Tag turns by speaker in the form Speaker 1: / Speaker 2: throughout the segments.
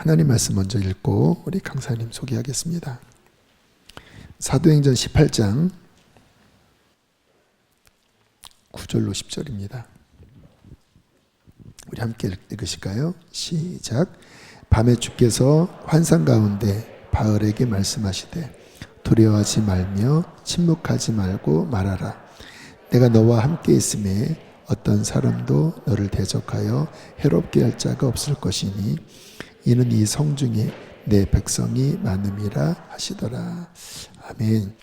Speaker 1: 하나님 말씀 먼저 읽고 우리 강사님 소개하겠습니다. 사도행전 18장 9절로 10절입니다. 우리 함께 읽으실까요? 시작. 밤에 주께서 환상 가운데 바울에게 말씀하시되 두려워하지 말며 침묵하지 말고 말하라. 내가 너와 함께 있음에 어떤 사람도 너를 대적하여 해롭게 할 자가 없을 것이니 이는 이 성중에 내 백성이 많음이라 하시더라. 아멘.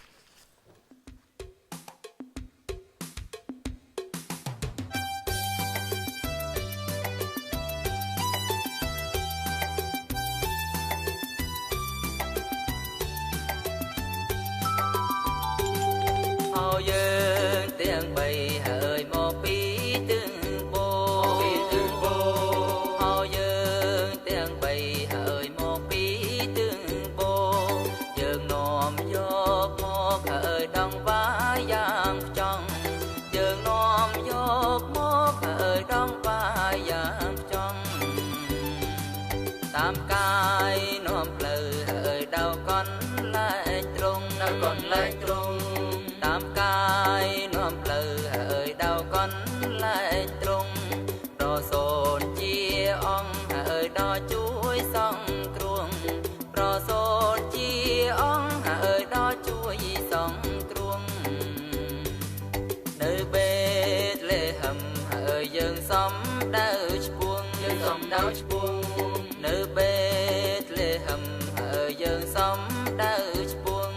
Speaker 2: Nữ bê lê hầm ở dân sống đau buông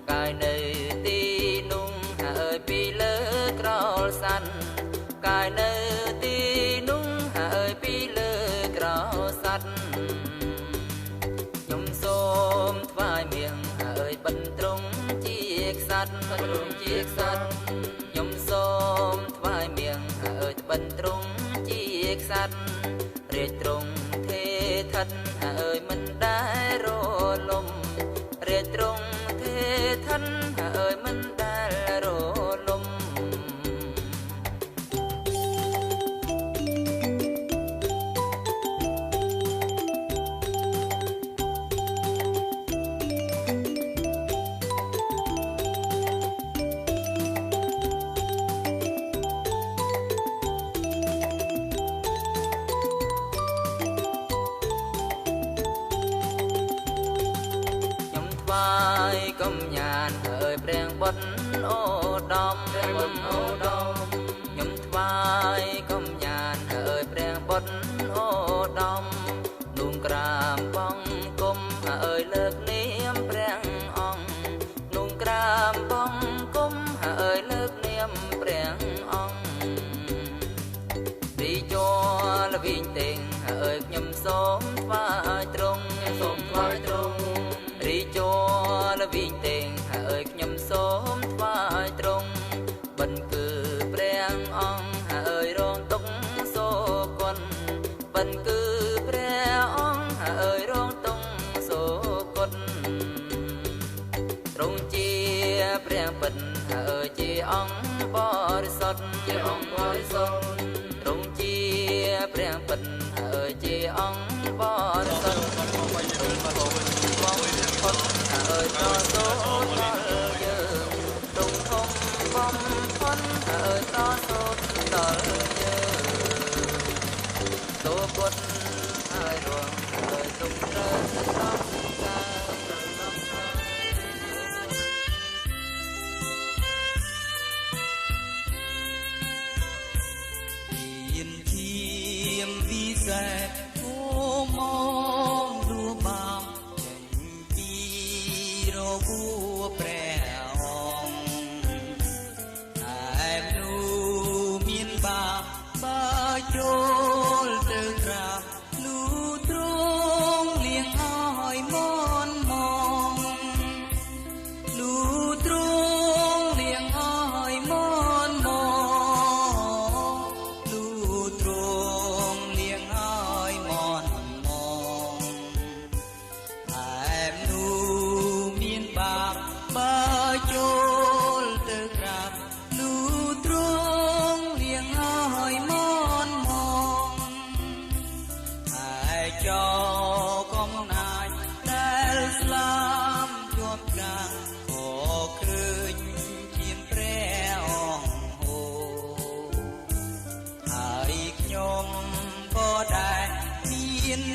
Speaker 2: cài nữ ti nung ở pi lơ cỏ xanh cài nữ ti nung ở pi lơ cỏ xanh nhung xôm vai miệng ở bên trung chiếc sắt nhung xôm vai miệng ở bên trung chiếc sắt rệt trung thân ơi mình đã rô lùm rệt trung thế thân ơi mình đã rô lùm công nhàn hơi preng bật ô đom nhum vai công nhàn hơi preng bật ô đom nung kram bong cung hơi lợt niêm preng ong nung kram bong cung hơi lợt niêm preng ong đi cho là vinh tình hơi nhum xóm vai trung đi cho là vinh tình hơi nhầm xóm vai trung bình cử preng ong hơi rong túc số quân bình cử preng ong hơi rong túc số quân trung chia preng bình hơi chia ong bò sọt trung chia preng bình hơi chia ong bò sọt ơi to số tờ dương trung thông bom phân ơi to số tờ dương số quân hai ruộng ơi tung rơi tóc
Speaker 3: yên chiêm vi dẹp phố mong đua bao vua preong em nu miền ba ba chôn từ ra lu trung liền hỏi mon mong lu trung liền hỏi mon mong lu trung liền hỏi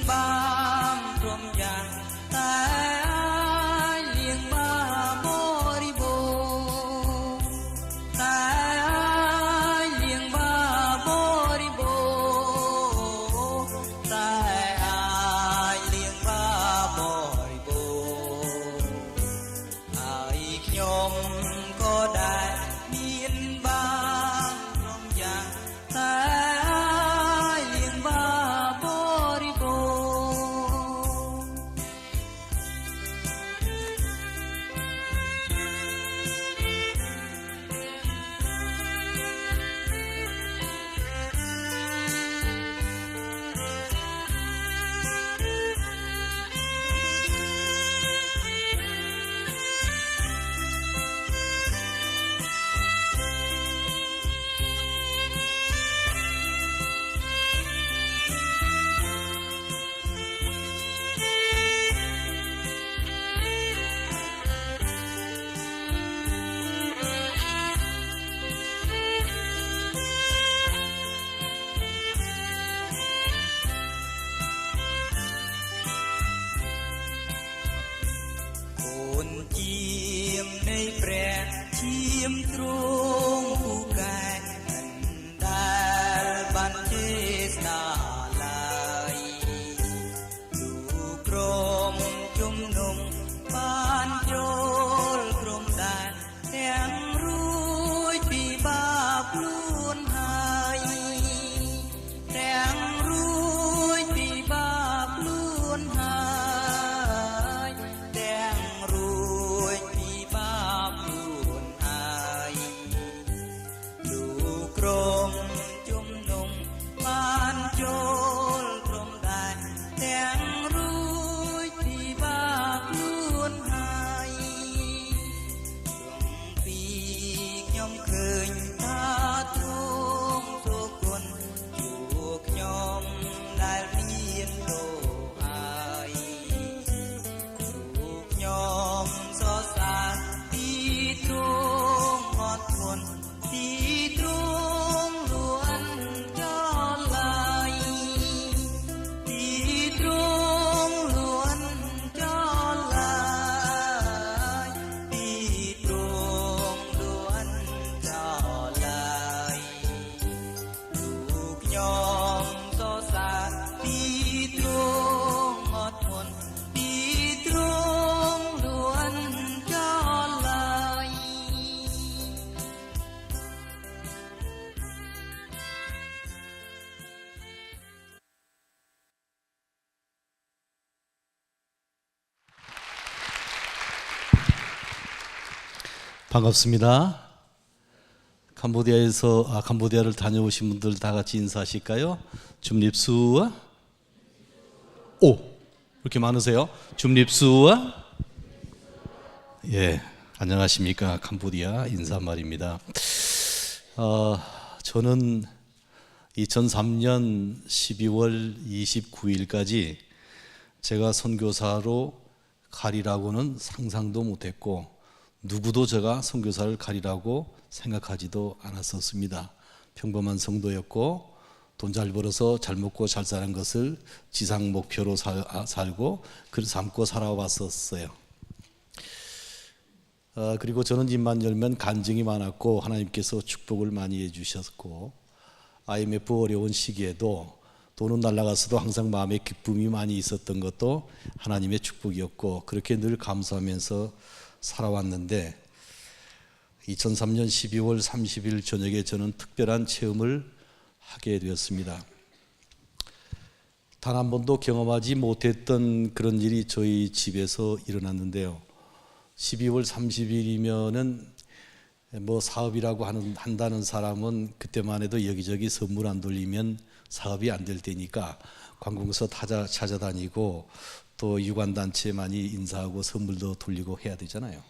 Speaker 3: บ้างตรงอย่างแต่อายเลี้ยงบ้าบริบูรณ์แต่อายเลี้ยงบ้าบริบูรณ์แต่อายเลี้ยงบ้าบริบูรณ์อายขยมก็ได้เมียนบ้างตรงอย่างแต่อายเลี้ยงบ้าบริบูรณ์ คนเจียมในแปรเชียมตรงผู้กายนันดาลบันเทศนาลายดูกรมจุมนุมปานโจลกรมดานแห่งรู้ปีบาปล้วนหายแห่งรู้ปีบาปล้วนหาย แดงรวยปีบาปล้วนหายลูกกรมจุมนุมปานโจลกรมได้แดงรวยปีบาปล้วนหายช่วงปียอมเคยตาทงทุกคนอยู่ยอมได้เรียนโลหาย ลูกยอมสอสารที่ตรงอดทนที่ตรงล้วนจอลายที่ตรงล้วนจอลายที่ตรงล้วนจอลายลูกยอมสอสารที่ตรงอดทนที่ตรงล้วนจอลาย
Speaker 4: 반갑습니다. 캄보디아를 다녀오신 분들 다 같이 인사하실까요? 줌립수와 오 이렇게 많으세요? 줌립수와 예 안녕하십니까 캄보디아 인사말입니다. 저는 2003년 12월 29일까지 제가 선교사로 가리라고는 상상도 못했고 누구도 제가 선교사를 가리라고 생각하지도 않았었습니다. 평범한 성도였고 돈 잘 벌어서 잘 먹고 잘 사는 것을 지상 목표로 살고 그 삼고 살아왔었어요. 그리고 저는 입만 열면 간증이 많았고 하나님께서 축복을 많이 해주셨고 IMF 어려운 시기에도 돈은 날아갔어도 항상 마음에 기쁨이 많이 있었던 것도 하나님의 축복이었고 그렇게 늘 감사하면서 살아왔는데 2003년 12월 30일 저녁에 저는 특별한 체험을 하게 되었습니다. 단 한 번도 경험하지 못했던 그런 일이 저희 집에서 일어났는데요. 12월 30일이면은 뭐 사업이라고 한다는 사람은 그때만 해도 여기저기 선물 안 돌리면 사업이 안 될 때니까 관공서 찾아다니고 또 유관단체 많이 인사하고 선물도 돌리고 해야 되잖아요.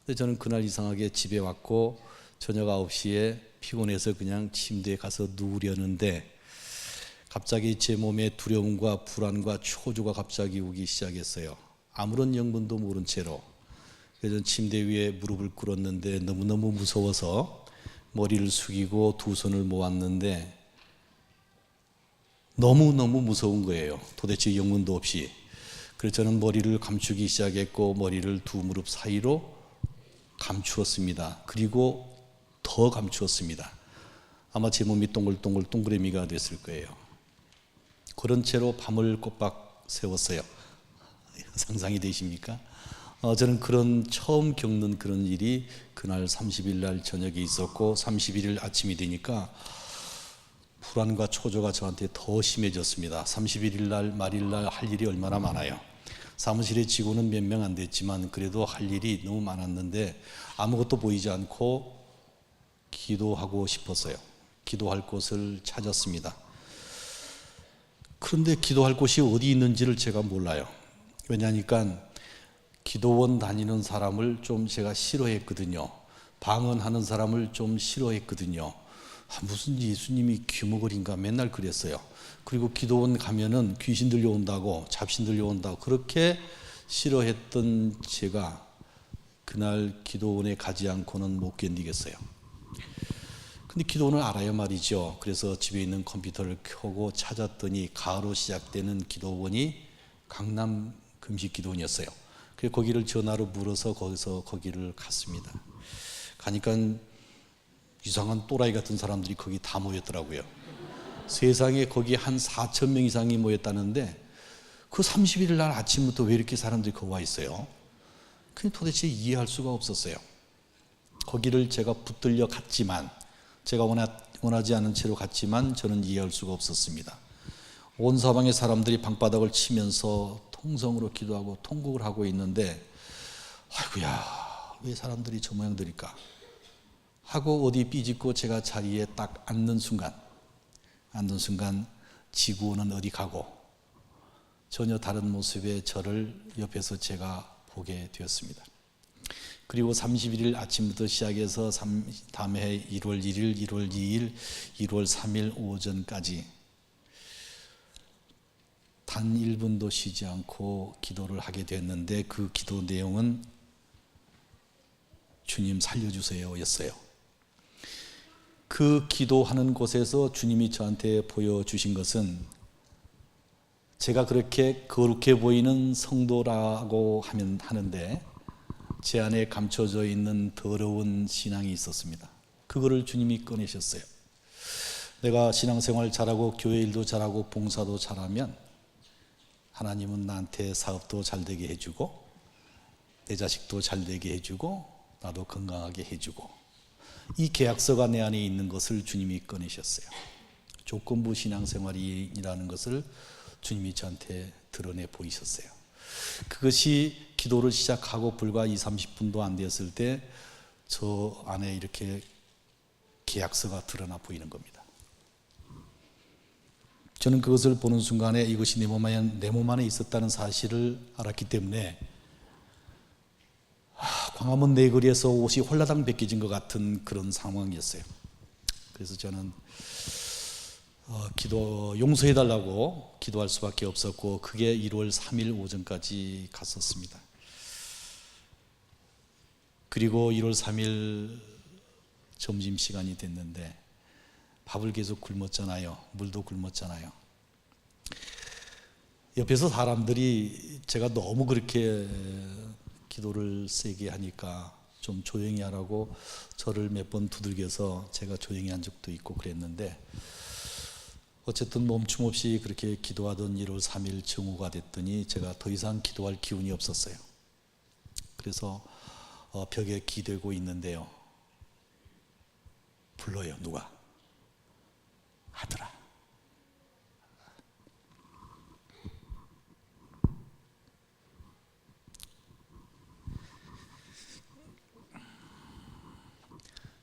Speaker 4: 근데 저는 그날 이상하게 집에 왔고 저녁 9시에 피곤해서 그냥 침대에 가서 누우려는데 갑자기 제 몸에 두려움과 불안과 초조가 갑자기 오기 시작했어요. 아무런 영문도 모른 채로. 그래서 저는 침대 위에 무릎을 꿇었는데 너무너무 무서워서 머리를 숙이고 두 손을 모았는데 너무너무 무서운 거예요. 도대체 영문도 없이. 그래서 저는 머리를 감추기 시작했고 머리를 두 무릎 사이로 감추었습니다. 그리고 더 감추었습니다. 아마 제 몸이 동글동글 동그라미가 됐을 거예요. 그런 채로 밤을 꼬박 새웠어요. 상상이 되십니까? 저는 그런 처음 겪는 그런 일이 그날 30일 날 저녁에 있었고 31일 아침이 되니까 불안과 초조가 저한테 더 심해졌습니다. 31일 날 말일 날 할 일이 얼마나 많아요. 사무실에 직원은 몇 명 안 됐지만 그래도 할 일이 너무 많았는데 아무것도 보이지 않고 기도하고 싶었어요. 기도할 곳을 찾았습니다. 그런데 기도할 곳이 어디 있는지를 제가 몰라요. 왜냐하니까 기도원 다니는 사람을 좀 제가 싫어했거든요. 방언하는 사람을 좀 싫어했거든요. 무슨 예수님이 귀머거리인가 맨날 그랬어요. 그리고 기도원 가면은 귀신 들려온다고 잡신 들려온다고 그렇게 싫어했던 제가 그날 기도원에 가지 않고는 못 견디겠어요. 근데 기도원을 알아야 말이죠. 그래서 집에 있는 컴퓨터를 켜고 찾았더니 가로 시작되는 기도원이 강남 금식 기도원이었어요. 그래서 거기를 전화로 물어서 거기를 갔습니다. 가니까 이상한 또라이 같은 사람들이 거기 다 모였더라고요. 세상에 거기 한 4,000명 이상이 모였다는데 그 31일 날 아침부터 왜 이렇게 사람들이 거기 와 있어요? 그게 도대체 이해할 수가 없었어요. 거기를 제가 붙들려 갔지만 제가 원하지 않은 채로 갔지만 저는 이해할 수가 없었습니다. 온 사방의 사람들이 방바닥을 치면서 통성으로 기도하고 통곡을 하고 있는데 아이고야 왜 사람들이 저 모양들일까 하고 어디 삐짓고 제가 자리에 딱 앉는 순간 지구원은 어디 가고 전혀 다른 모습의 저를 옆에서 제가 보게 되었습니다. 그리고 31일 아침부터 시작해서 다음 해 1월 1일, 1월 2일, 1월 3일 오전까지 단 1분도 쉬지 않고 기도를 하게 됐는데 그 기도 내용은 주님 살려주세요 였어요. 그 기도하는 곳에서 주님이 저한테 보여주신 것은 제가 그렇게 거룩해 보이는 성도라고 하는데 제 안에 감춰져 있는 더러운 신앙이 있었습니다. 그거를 주님이 꺼내셨어요. 내가 신앙생활 잘하고 교회 일도 잘하고 봉사도 잘하면 하나님은 나한테 사업도 잘 되게 해주고 내 자식도 잘 되게 해주고 나도 건강하게 해주고 이 계약서가 내 안에 있는 것을 주님이 꺼내셨어요. 조건부 신앙생활이라는 것을 주님이 저한테 드러내 보이셨어요. 그것이 기도를 시작하고 불과 20-30분도 안 되었을 때 저 안에 이렇게 계약서가 드러나 보이는 겁니다. 저는 그것을 보는 순간에 이것이 내 몸 안에 있었다는 사실을 알았기 때문에 광화문 내거리에서 옷이 홀라당 벗겨진 것 같은 그런 상황이었어요. 그래서 저는 용서해달라고 기도할 수밖에 없었고 그게 1월 3일 오전까지 갔었습니다. 그리고 1월 3일 점심시간이 됐는데 밥을 계속 굶었잖아요. 물도 굶었잖아요. 옆에서 사람들이 제가 너무 그렇게 기도를 세게 하니까 좀 조용히 하라고 저를 몇 번 두들겨서 제가 조용히 한 적도 있고 그랬는데 어쨌든 멈춤 없이 그렇게 기도하던 1월 3일 정오가 됐더니 제가 더 이상 기도할 기운이 없었어요. 그래서 벽에 기대고 있는데요. 불러요. 누가? 아들아.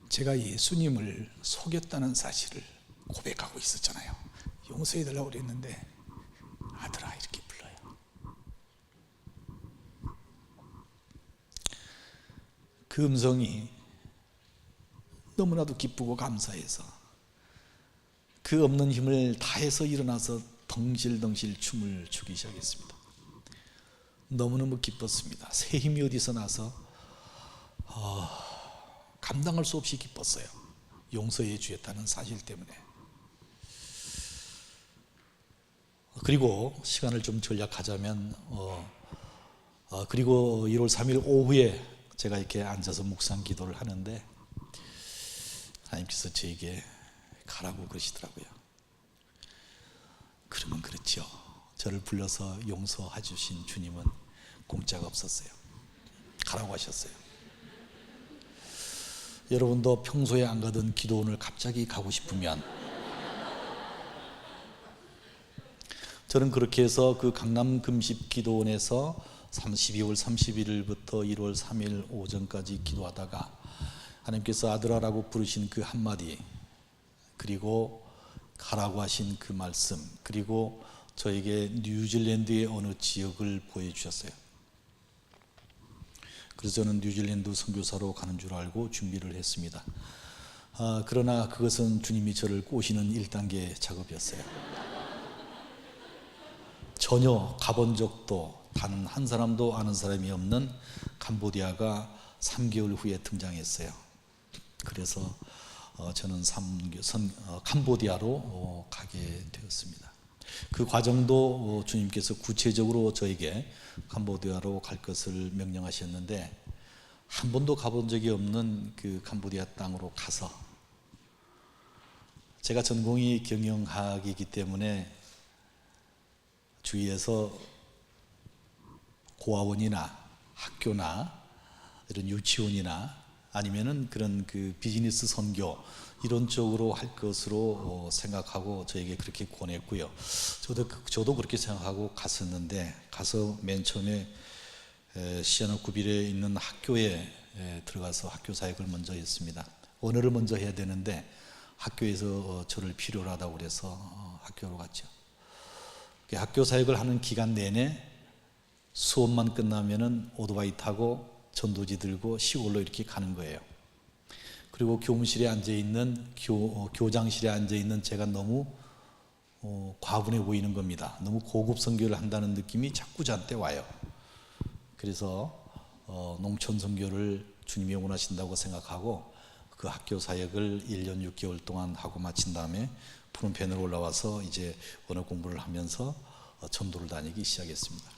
Speaker 4: 제가 예수님을 속였다는 사실을 고백하고 있었잖아요. 용서해달라고 그랬는데 아들아 이렇게 불러요. 그 음성이 너무나도 기쁘고 감사해서 그 없는 힘을 다해서 일어나서 덩실덩실 춤을 추기 시작했습니다. 너무너무 기뻤습니다. 새 힘이 어디서 나서 감당할 수 없이 기뻤어요. 용서해 주었다는 사실 때문에. 그리고 시간을 좀 전략하자면 그리고 1월 3일 오후에 제가 이렇게 앉아서 묵상 기도를 하는데 하나님께서 저에게 가라고 그러시더라고요. 그러면 그렇죠. 저를 불러서 용서해 주신 주님은 공짜가 없었어요. 가라고 하셨어요. 여러분도 평소에 안 가던 기도원을 갑자기 가고 싶으면 저는 그렇게 해서 그 강남 금십 기도원에서 12월 31일부터 1월 3일 오전까지 기도하다가 하나님께서 아들아라고 부르신 그 한마디, 그리고 가라고 하신 그 말씀, 그리고 저에게 뉴질랜드의 어느 지역을 보여주셨어요. 그래서 저는 뉴질랜드 선교사로 가는 줄 알고 준비를 했습니다. 그러나 그것은 주님이 저를 꼬시는 1단계 작업이었어요. 전혀 가본 적도 단 한 사람도 아는 사람이 없는 캄보디아가 3개월 후에 등장했어요. 그래서 저는 캄보디아로 가게 되었습니다. 그 과정도 주님께서 구체적으로 저에게 캄보디아로 갈 것을 명령하셨는데 한 번도 가본 적이 없는 그 캄보디아 땅으로 가서, 제가 전공이 경영학이기 때문에 주위에서 고아원이나 학교나 이런 유치원이나 아니면은 그런 그 비즈니스 선교 이런 쪽으로 할 것으로 생각하고 저에게 그렇게 권했고요. 저도 그렇게 생각하고 갔었는데, 가서 맨 처음에 시아나 구빌에 있는 학교에 들어가서 학교 사역을 먼저 했습니다. 언어를 먼저 해야 되는데 학교에서 저를 필요로 하다고 그래서 학교로 갔죠. 학교 사역을 하는 기간 내내 수업만 끝나면은 오토바이 타고 전도지 들고 시골로 이렇게 가는 거예요. 그리고 교무실에 앉아있는 교장실에 앉아있는 제가 너무 과분해 보이는 겁니다. 너무 고급 선교를 한다는 느낌이 자꾸 저한테 와요. 그래서 농촌 선교를 주님이 원하신다고 생각하고 그 학교 사역을 1년 6개월 동안 하고 마친 다음에 푸른펜으로 올라와서 이제 언어 공부를 하면서 전도를 다니기 시작했습니다.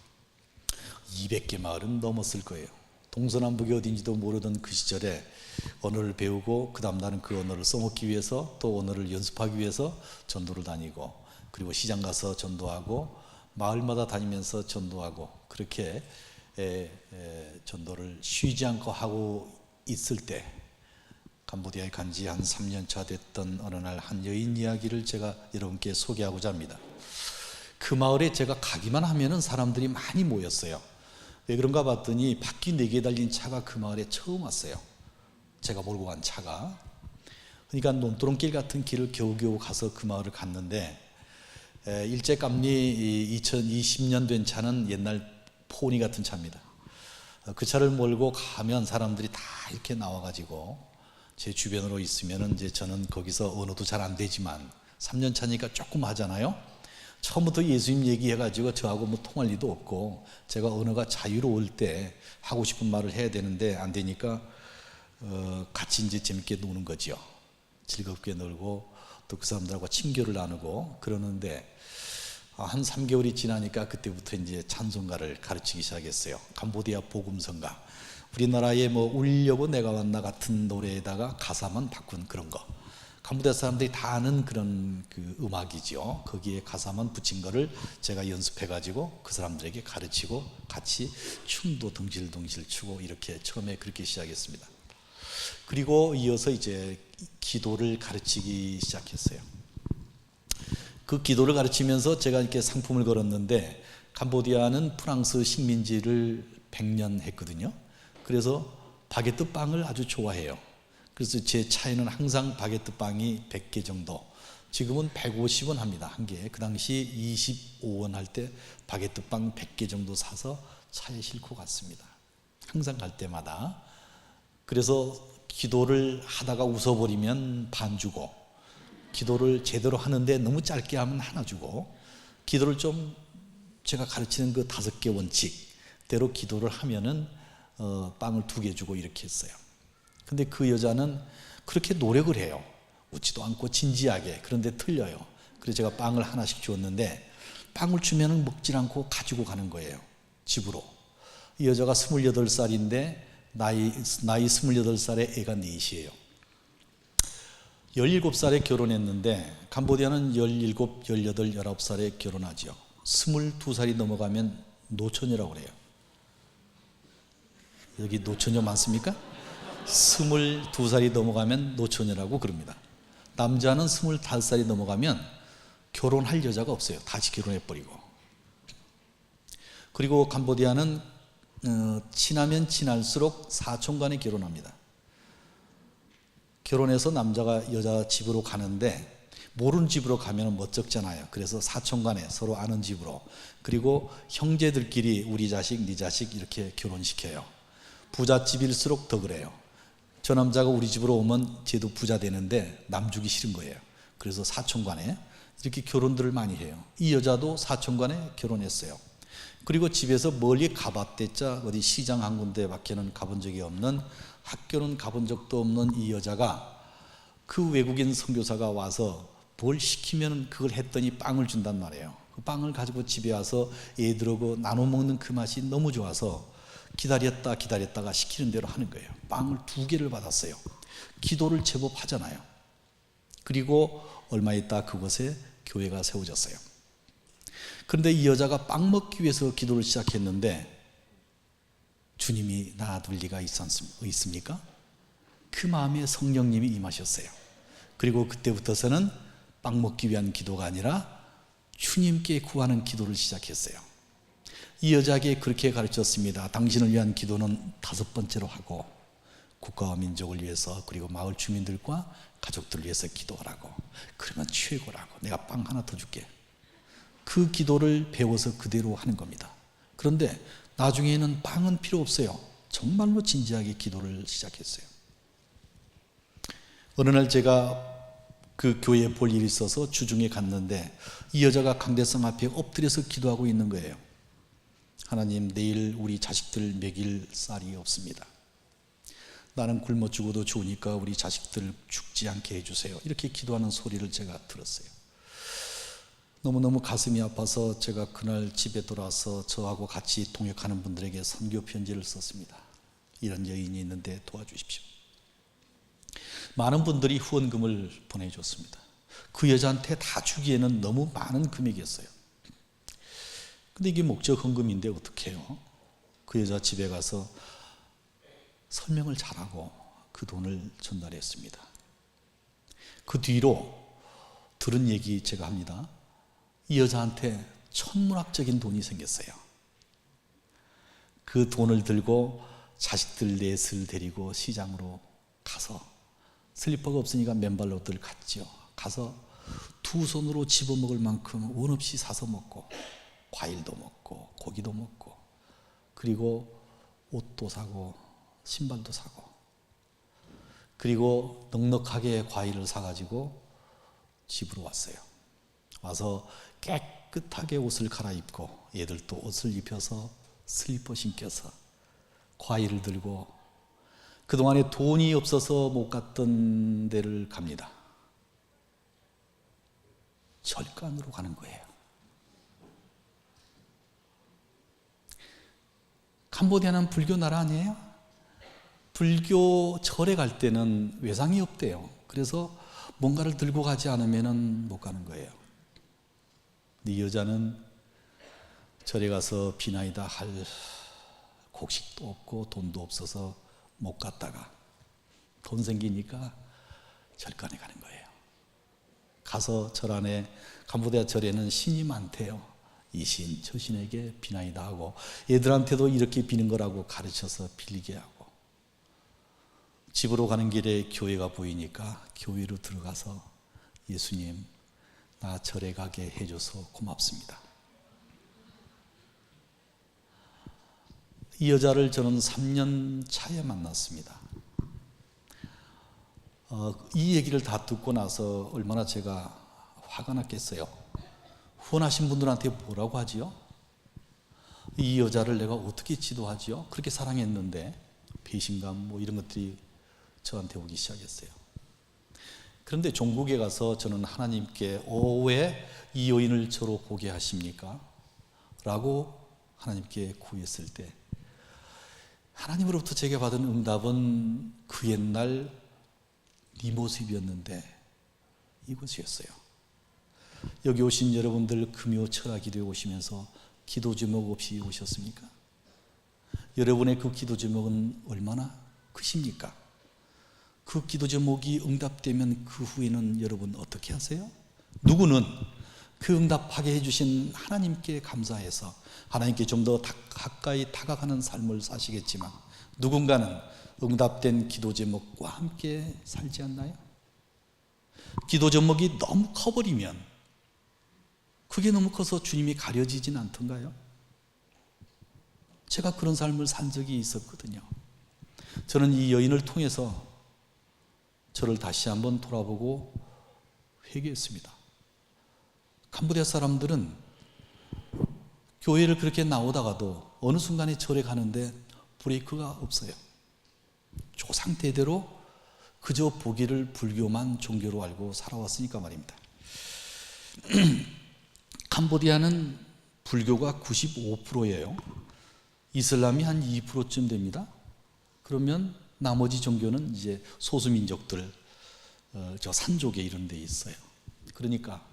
Speaker 4: 200개 마을은 넘었을 거예요. 동서남북이 어딘지도 모르던 그 시절에 언어를 배우고 그 다음 나는 그 언어를 써먹기 위해서 또 언어를 연습하기 위해서 전도를 다니고, 그리고 시장 가서 전도하고 마을마다 다니면서 전도하고, 그렇게 전도를 쉬지 않고 하고 있을 때 캄보디아에 간 지 한 3년 차 됐던 어느 날 한 여인 이야기를 제가 여러분께 소개하고자 합니다. 그 마을에 제가 가기만 하면은 사람들이 많이 모였어요. 왜 그런가 봤더니 바퀴 4개 달린 차가 그 마을에 처음 왔어요. 제가 몰고 간 차가. 그러니까 논두렁길 같은 길을 겨우겨우 가서 그 마을을 갔는데, 일제감리 2020년 된 차는 옛날 포니 같은 차입니다. 그 차를 몰고 가면 사람들이 다 이렇게 나와가지고 제 주변으로 있으면은 이제 저는 거기서 언어도 잘 안 되지만 3년 차니까 조금 하잖아요. 처음부터 예수님 얘기해가지고 저하고 뭐 통할 리도 없고, 제가 언어가 자유로울 때 하고 싶은 말을 해야 되는데 안 되니까 같이 이제 재밌게 노는 거죠. 즐겁게 놀고 또 그 사람들하고 친교를 나누고 그러는데, 한 3개월이 지나니까 그때부터 이제 찬송가를 가르치기 시작했어요. 캄보디아 복음성가. 우리나라에 뭐 울려고 내가 왔나 같은 노래에다가 가사만 바꾼 그런 거. 캄보디아 사람들이 다 아는 그런 그 음악이죠. 거기에 가사만 붙인 거를 제가 연습해가지고 그 사람들에게 가르치고 같이 춤도 덩실덩실 추고 이렇게 처음에 그렇게 시작했습니다. 그리고 이어서 이제 기도를 가르치기 시작했어요. 그 기도를 가르치면서 제가 이렇게 상품을 걸었는데, 캄보디아는 프랑스 식민지를 100년 했거든요. 그래서 바게트 빵을 아주 좋아해요. 그래서 제 차에는 항상 바게트 빵이 100개 정도, 지금은 150원 합니다, 한 개. 그 당시 25원 할 때 바게트 빵 100개 정도 사서 차에 싣고 갔습니다. 항상 갈 때마다. 그래서 기도를 하다가 웃어버리면 반 주고, 기도를 제대로 하는데 너무 짧게 하면 하나 주고, 기도를 좀 제가 가르치는 그 5개 원칙대로 기도를 하면은 빵을 2개 주고 이렇게 했어요. 근데 그 여자는 그렇게 노력을 해요. 웃지도 않고 진지하게. 그런데 틀려요. 그래서 제가 빵을 하나씩 주었는데 빵을 주면 먹질 않고 가지고 가는 거예요, 집으로. 이 여자가 28살인데 나이 28살에 애가 넷이에요. 17살에 결혼했는데 캄보디아는 17, 18, 19살에 결혼하죠. 22살이 넘어가면 노처녀라고 그래요. 여기 노처녀 많습니까? 22살이 넘어가면 노처녀라고 그럽니다. 남자는 25살이 넘어가면 결혼할 여자가 없어요. 다시 결혼해버리고. 그리고 캄보디아는 친하면 친할수록 사촌간에 결혼합니다. 결혼해서 남자가 여자 집으로 가는데 모르는 집으로 가면 멋쩍잖아요. 그래서 사촌간에 서로 아는 집으로, 그리고 형제들끼리 우리 자식, 네 자식 이렇게 결혼시켜요. 부잣집일수록 더 그래요. 저 남자가 우리 집으로 오면 쟤도 부자 되는데 남 주기 싫은 거예요. 그래서 사촌간에 이렇게 결혼들을 많이 해요. 이 여자도 사촌간에 결혼했어요. 그리고 집에서 멀리 가봤댔자 어디 시장 한 군데밖에는 가본 적이 없는, 학교는 가본 적도 없는 이 여자가 그 외국인 선교사가 와서 뭘 시키면 그걸 했더니 빵을 준단 말이에요. 그 빵을 가지고 집에 와서 애들하고 나눠 먹는 그 맛이 너무 좋아서 기다렸다가 시키는 대로 하는 거예요. 빵을 2개를 받았어요. 기도를 제법 하잖아요. 그리고 얼마 있다 그곳에 교회가 세워졌어요. 그런데 이 여자가 빵 먹기 위해서 기도를 시작했는데 주님이 놔둘 리가 있습니까? 그 마음에 성령님이 임하셨어요. 그리고 그때부터서는 빵 먹기 위한 기도가 아니라 주님께 구하는 기도를 시작했어요. 이 여자에게 그렇게 가르쳤습니다. 당신을 위한 기도는 5번째로 하고 국가와 민족을 위해서, 그리고 마을 주민들과 가족들을 위해서 기도하라고. 그러면 최고라고. 내가 빵 하나 더 줄게. 그 기도를 배워서 그대로 하는 겁니다. 그런데 나중에는 빵은 필요 없어요. 정말로 진지하게 기도를 시작했어요. 어느 날 제가 그 교회에 볼 일이 있어서 주중에 갔는데 이 여자가 강대상 앞에 엎드려서 기도하고 있는 거예요. 하나님, 내일 우리 자식들 먹일 쌀이 없습니다. 나는 굶어 죽어도 좋으니까 우리 자식들 죽지 않게 해주세요. 이렇게 기도하는 소리를 제가 들었어요. 너무너무 가슴이 아파서 제가 그날 집에 돌아와서 저하고 같이 동역하는 분들에게 선교 편지를 썼습니다. 이런 여인이 있는데 도와주십시오. 많은 분들이 후원금을 보내줬습니다. 그 여자한테 다 주기에는 너무 많은 금액이었어요. 근데 이게 목적 헌금인데 어떻게 해요? 그 여자 집에 가서 설명을 잘하고 그 돈을 전달했습니다. 그 뒤로 들은 얘기 제가 합니다. 이 여자한테 천문학적인 돈이 생겼어요. 그 돈을 들고 자식들 넷을 데리고 시장으로 가서, 슬리퍼가 없으니까 맨발로들 갔죠. 가서 2손으로 집어먹을 만큼 원 없이 사서 먹고, 과일도 먹고 고기도 먹고, 그리고 옷도 사고 신발도 사고, 그리고 넉넉하게 과일을 사가지고 집으로 왔어요. 와서 깨끗하게 옷을 갈아입고, 얘들도 옷을 입혀서 슬리퍼 신겨서 과일을 들고, 그동안에 돈이 없어서 못 갔던 데를 갑니다. 절간으로 가는 거예요. 캄보디아는 불교 나라 아니에요? 불교 절에 갈 때는 외상이 없대요. 그래서 뭔가를 들고 가지 않으면 못 가는 거예요. 이 여자는 절에 가서 비나이다 할 곡식도 없고 돈도 없어서 못 갔다가 돈 생기니까 절간에 가는 거예요. 가서 절 안에, 캄보디아 절에는 신이 많대요. 이 신, 저 신에게 비나이다 하고, 얘들한테도 이렇게 비는 거라고 가르쳐서 빌리게 하고, 집으로 가는 길에 교회가 보이니까 교회로 들어가서 예수님, 나 절에 가게 해줘서 고맙습니다. 이 여자를 저는 3년 차에 만났습니다. 이 얘기를 다 듣고 나서 얼마나 제가 화가 났겠어요. 후원하신 분들한테 뭐라고 하지요? 이 여자를 내가 어떻게 지도하지요? 그렇게 사랑했는데 배신감 뭐 이런 것들이 저한테 오기 시작했어요. 그런데 종국에 가서 저는 하나님께 왜 이 여인을 저로 보게 하십니까? 라고 하나님께 구했을 때 하나님으로부터 제게 받은 응답은 그 옛날 네 모습이었는데 이것이었어요. 여기 오신 여러분들 금요 철학 기도에 오시면서 기도 제목 없이 오셨습니까? 여러분의 그 기도 제목은 얼마나 크십니까? 그 기도 제목이 응답되면 그 후에는 여러분 어떻게 하세요? 누구는 그 응답하게 해주신 하나님께 감사해서 하나님께 좀 더 가까이 다가가는 삶을 사시겠지만 누군가는 응답된 기도 제목과 함께 살지 않나요? 기도 제목이 너무 커버리면 그게 너무 커서 주님이 가려지진 않던가요? 제가 그런 삶을 산 적이 있었거든요. 저는 이 여인을 통해서 저를 다시 한번 돌아보고 회개했습니다. 캄보디아 사람들은 교회를 그렇게 나오다가도 어느 순간에 절에 가는데 브레이크가 없어요. 조상대대로 그저 보기를 불교만 종교로 알고 살아왔으니까 말입니다. 캄보디아는 불교가 95%예요. 이슬람이 한 2%쯤 됩니다. 그러면 나머지 종교는 이제 소수민족들, 저 산족에 이런 데 있어요. 그러니까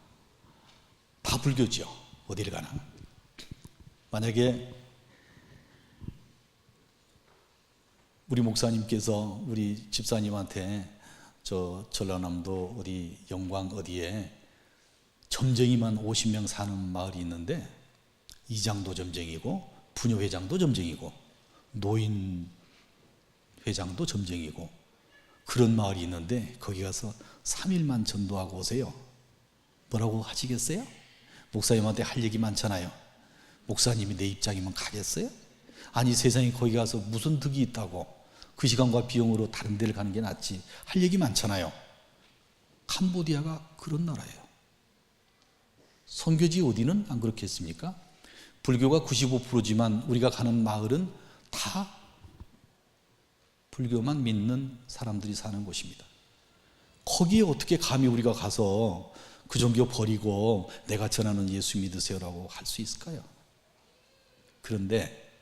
Speaker 4: 다 불교죠. 어딜 가나. 만약에 우리 목사님께서 우리 집사님한테 저 전라남도 어디 영광 어디에 점쟁이만 50명 사는 마을이 있는데 이장도 점쟁이고 부녀회장도 점쟁이고 노인 회장도 점쟁이고 그런 마을이 있는데 거기 가서 3일만 전도하고 오세요. 뭐라고 하시겠어요? 목사님한테 할 얘기 많잖아요. 목사님이 내 입장이면 가겠어요? 아니 세상에 거기 가서 무슨 득이 있다고 그 시간과 비용으로 다른 데를 가는 게 낫지 할 얘기 많잖아요. 캄보디아가 그런 나라예요. 선교지 어디는 안 그렇겠습니까? 불교가 95%지만 우리가 가는 마을은 다 불교만 믿는 사람들이 사는 곳입니다. 거기에 어떻게 감히 우리가 가서 그 종교 버리고 내가 전하는 예수 믿으세요라고 할 수 있을까요? 그런데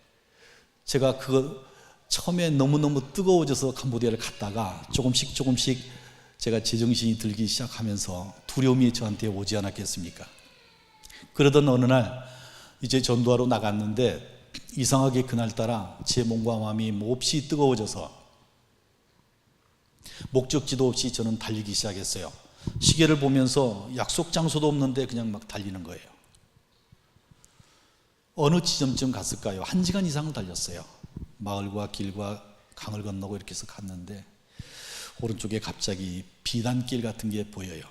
Speaker 4: 제가 그거 처음에 너무너무 뜨거워져서 캄보디아를 갔다가 조금씩 제가 제정신이 들기 시작하면서 두려움이 저한테 오지 않았겠습니까? 그러던 어느 날 이제 전도하러 나갔는데 이상하게 그날따라 제 몸과 마음이 몹시 뜨거워져서 목적지도 없이 저는 달리기 시작했어요. 시계를 보면서 약속 장소도 없는데 그냥 막 달리는 거예요. 어느 지점쯤 갔을까요? 1시간 이상을 달렸어요. 마을과 길과 강을 건너고 이렇게 해서 갔는데 오른쪽에 갑자기 비단길 같은 게 보여요.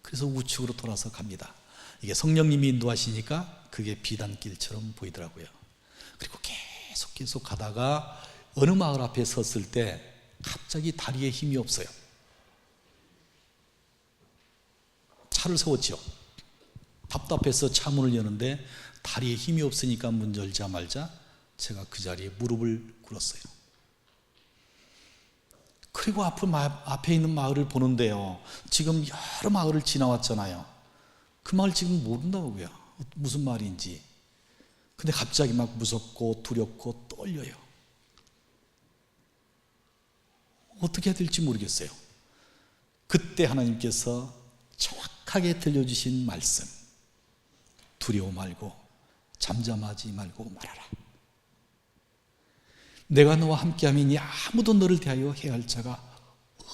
Speaker 4: 그래서 우측으로 돌아서 갑니다. 이게 성령님이 인도하시니까 그게 비단길처럼 보이더라고요. 그리고 계속 가다가 어느 마을 앞에 섰을 때 갑자기 다리에 힘이 없어요. 차를 세웠죠. 답답해서 차 문을 여는데 다리에 힘이 없으니까 문 열자마자 제가 그 자리에 무릎을 꿇었어요. 그리고 앞에 있는 마을을 보는데요. 지금 여러 마을을 지나왔잖아요. 그 마을 지금 모른다고요. 무슨 말인지. 근데 갑자기 막 무섭고 두렵고 떨려요. 어떻게 해야 될지 모르겠어요. 그때 하나님께서 정확하게 들려주신 말씀. 두려워 말고 잠잠하지 말고 말하라. 내가 너와 함께함이니 아무도 너를 대하여 해할 자가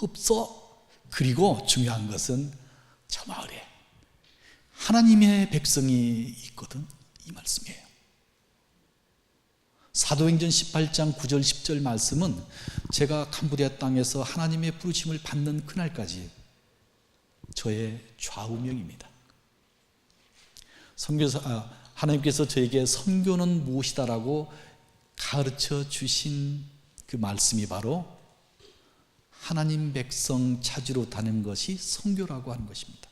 Speaker 4: 없어. 그리고 중요한 것은 저 마을에 하나님의 백성이 있거든. 이 말씀이에요. 사도행전 18장 9절 10절 말씀은 제가 캄보디아 땅에서 하나님의 부르심을 받는 그날까지 저의 좌우명입니다. 하나님께서 저에게 선교는 무엇이다라고 가르쳐 주신 그 말씀이 바로 하나님 백성 찾으러 다니는 것이 선교라고 하는 것입니다.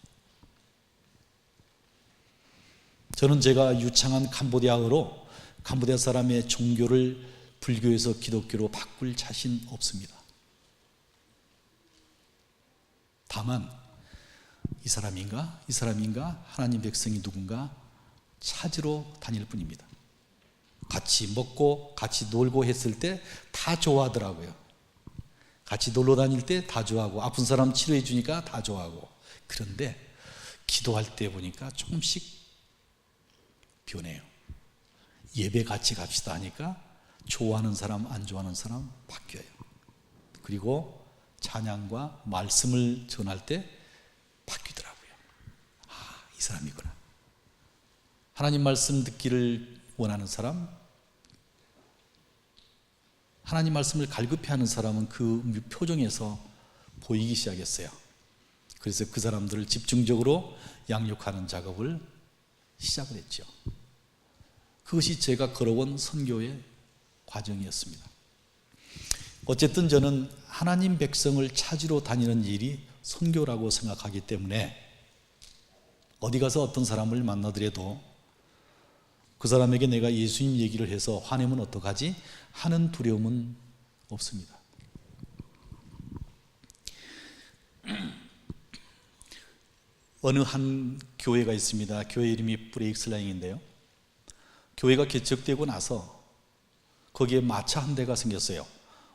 Speaker 4: 저는 제가 유창한 캄보디아어로 캄보디아 사람의 종교를 불교에서 기독교로 바꿀 자신 없습니다. 다만 이 사람인가? 이 사람인가? 하나님 백성이 누군가 찾으러 다닐 뿐입니다. 같이 먹고 같이 놀고 했을 때 다 좋아하더라고요. 같이 놀러 다닐 때 다 좋아하고 아픈 사람 치료해 주니까 다 좋아하고. 그런데 기도할 때 보니까 조금씩 변해요. 예배 같이 갑시다 하니까 좋아하는 사람 안 좋아하는 사람 바뀌어요. 그리고 찬양과 말씀을 전할 때 바뀌더라고요. 이 사람이구나. 하나님 말씀 듣기를 원하는 사람, 하나님 말씀을 갈급해하는 사람은 그 표정에서 보이기 시작했어요. 그래서 그 사람들을 집중적으로 양육하는 작업을 시작을 했죠. 그것이 제가 걸어온 선교의 과정이었습니다. 어쨌든 저는 하나님 백성을 찾으러 다니는 일이 선교라고 생각하기 때문에 어디 가서 어떤 사람을 만나더라도 그 사람에게 내가 예수님 얘기를 해서 화내면 어떡하지? 하는 두려움은 없습니다. 어느 한 교회가 있습니다. 교회 이름이 브레이크슬라잉인데요. 교회가 개척되고 나서 거기에 마차 한 대가 생겼어요.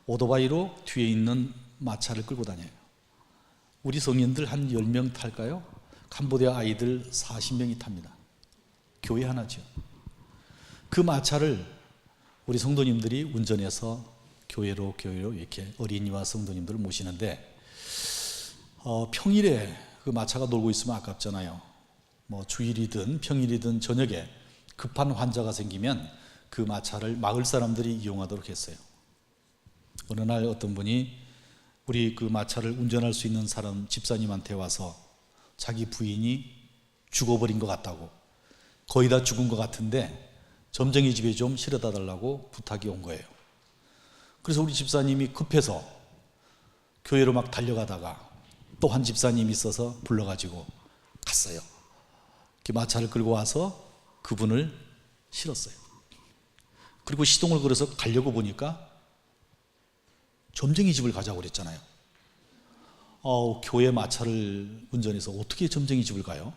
Speaker 4: 오토바이로 뒤에 있는 마차를 끌고 다녀요. 우리 성인들 한 10명 탈까요? 캄보디아 아이들 40명이 탑니다. 교회 하나죠. 그 마차를 우리 성도님들이 운전해서 교회로 이렇게 어린이와 성도님들을 모시는데 평일에 그 마차가 놀고 있으면 아깝잖아요. 뭐 주일이든 평일이든 저녁에 급한 환자가 생기면 그 마차를 마을 사람들이 이용하도록 했어요. 어느 날 어떤 분이 우리 그 마차를 운전할 수 있는 사람 집사님한테 와서 자기 부인이 죽어버린 것 같다고, 거의 다 죽은 것 같은데 점쟁이 집에 좀 실어다 달라고 부탁이 온 거예요. 그래서 우리 집사님이 급해서 교회로 막 달려가다가 또 한 집사님이 있어서 불러가지고 갔어요. 마차를 끌고 와서 그분을 실었어요. 그리고 시동을 걸어서 가려고 보니까 점쟁이 집을 가자고 그랬잖아요. 교회 마차를 운전해서 어떻게 점쟁이 집을 가요?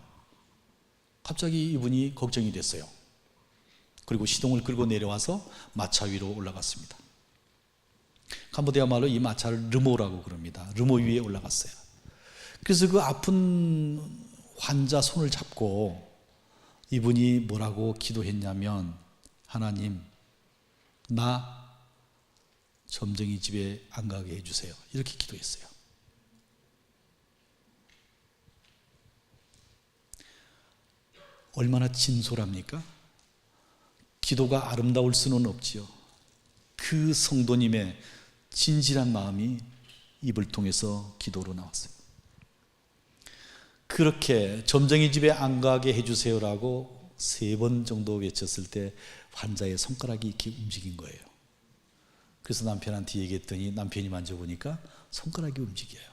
Speaker 4: 갑자기 이분이 걱정이 됐어요. 그리고 시동을 끌고 내려와서 마차 위로 올라갔습니다. 캄보디아 말로 이 마차를 르모라고 그럽니다. 르모 위에 올라갔어요. 그래서 그 아픈 환자 손을 잡고 이분이 뭐라고 기도했냐면, 하나님, 나 점쟁이 집에 안 가게 해주세요. 이렇게 기도했어요. 얼마나 진솔합니까? 기도가 아름다울 수는 없지요. 그 성도님의 진실한 마음이 입을 통해서 기도로 나왔어요. 그렇게 점쟁이 집에 안 가게 해주세요라고 3번 정도 외쳤을 때 환자의 손가락이 이렇게 움직인 거예요. 그래서 남편한테 얘기했더니 남편이 만져보니까 손가락이 움직여요.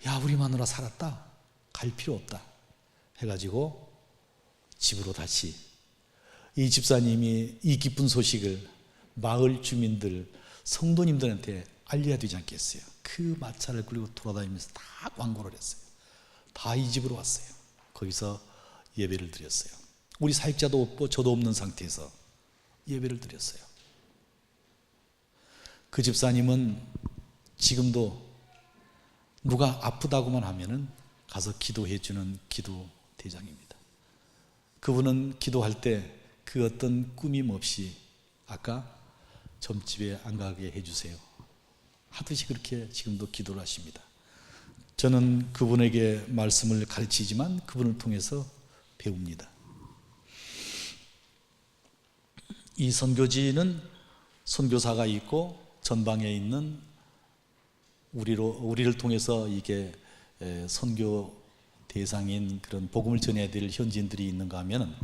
Speaker 4: 야, 우리 마누라 살았다. 갈 필요 없다. 해가지고 집으로 다시, 이 집사님이 이 기쁜 소식을 마을 주민들, 성도님들한테 알려야 되지 않겠어요? 그 마차를 끌고 돌아다니면서 다 광고를 했어요. 다 이 집으로 왔어요. 거기서 예배를 드렸어요. 우리 사역자도 없고 저도 없는 상태에서 예배를 드렸어요. 그 집사님은 지금도 누가 아프다고만 하면은 가서 기도해 주는 기도 대장입니다. 그분은 기도할 때 그 어떤 꾸밈 없이 아까 점집에 안 가게 해주세요 하듯이 그렇게 지금도 기도를 하십니다. 저는 그분에게 말씀을 가르치지만 그분을 통해서 배웁니다. 이 선교지는 선교사가 있고 전방에 있는 우리를 통해서 이게 선교 대상인 그런 복음을 전해야 될 현지인들이 있는가 하면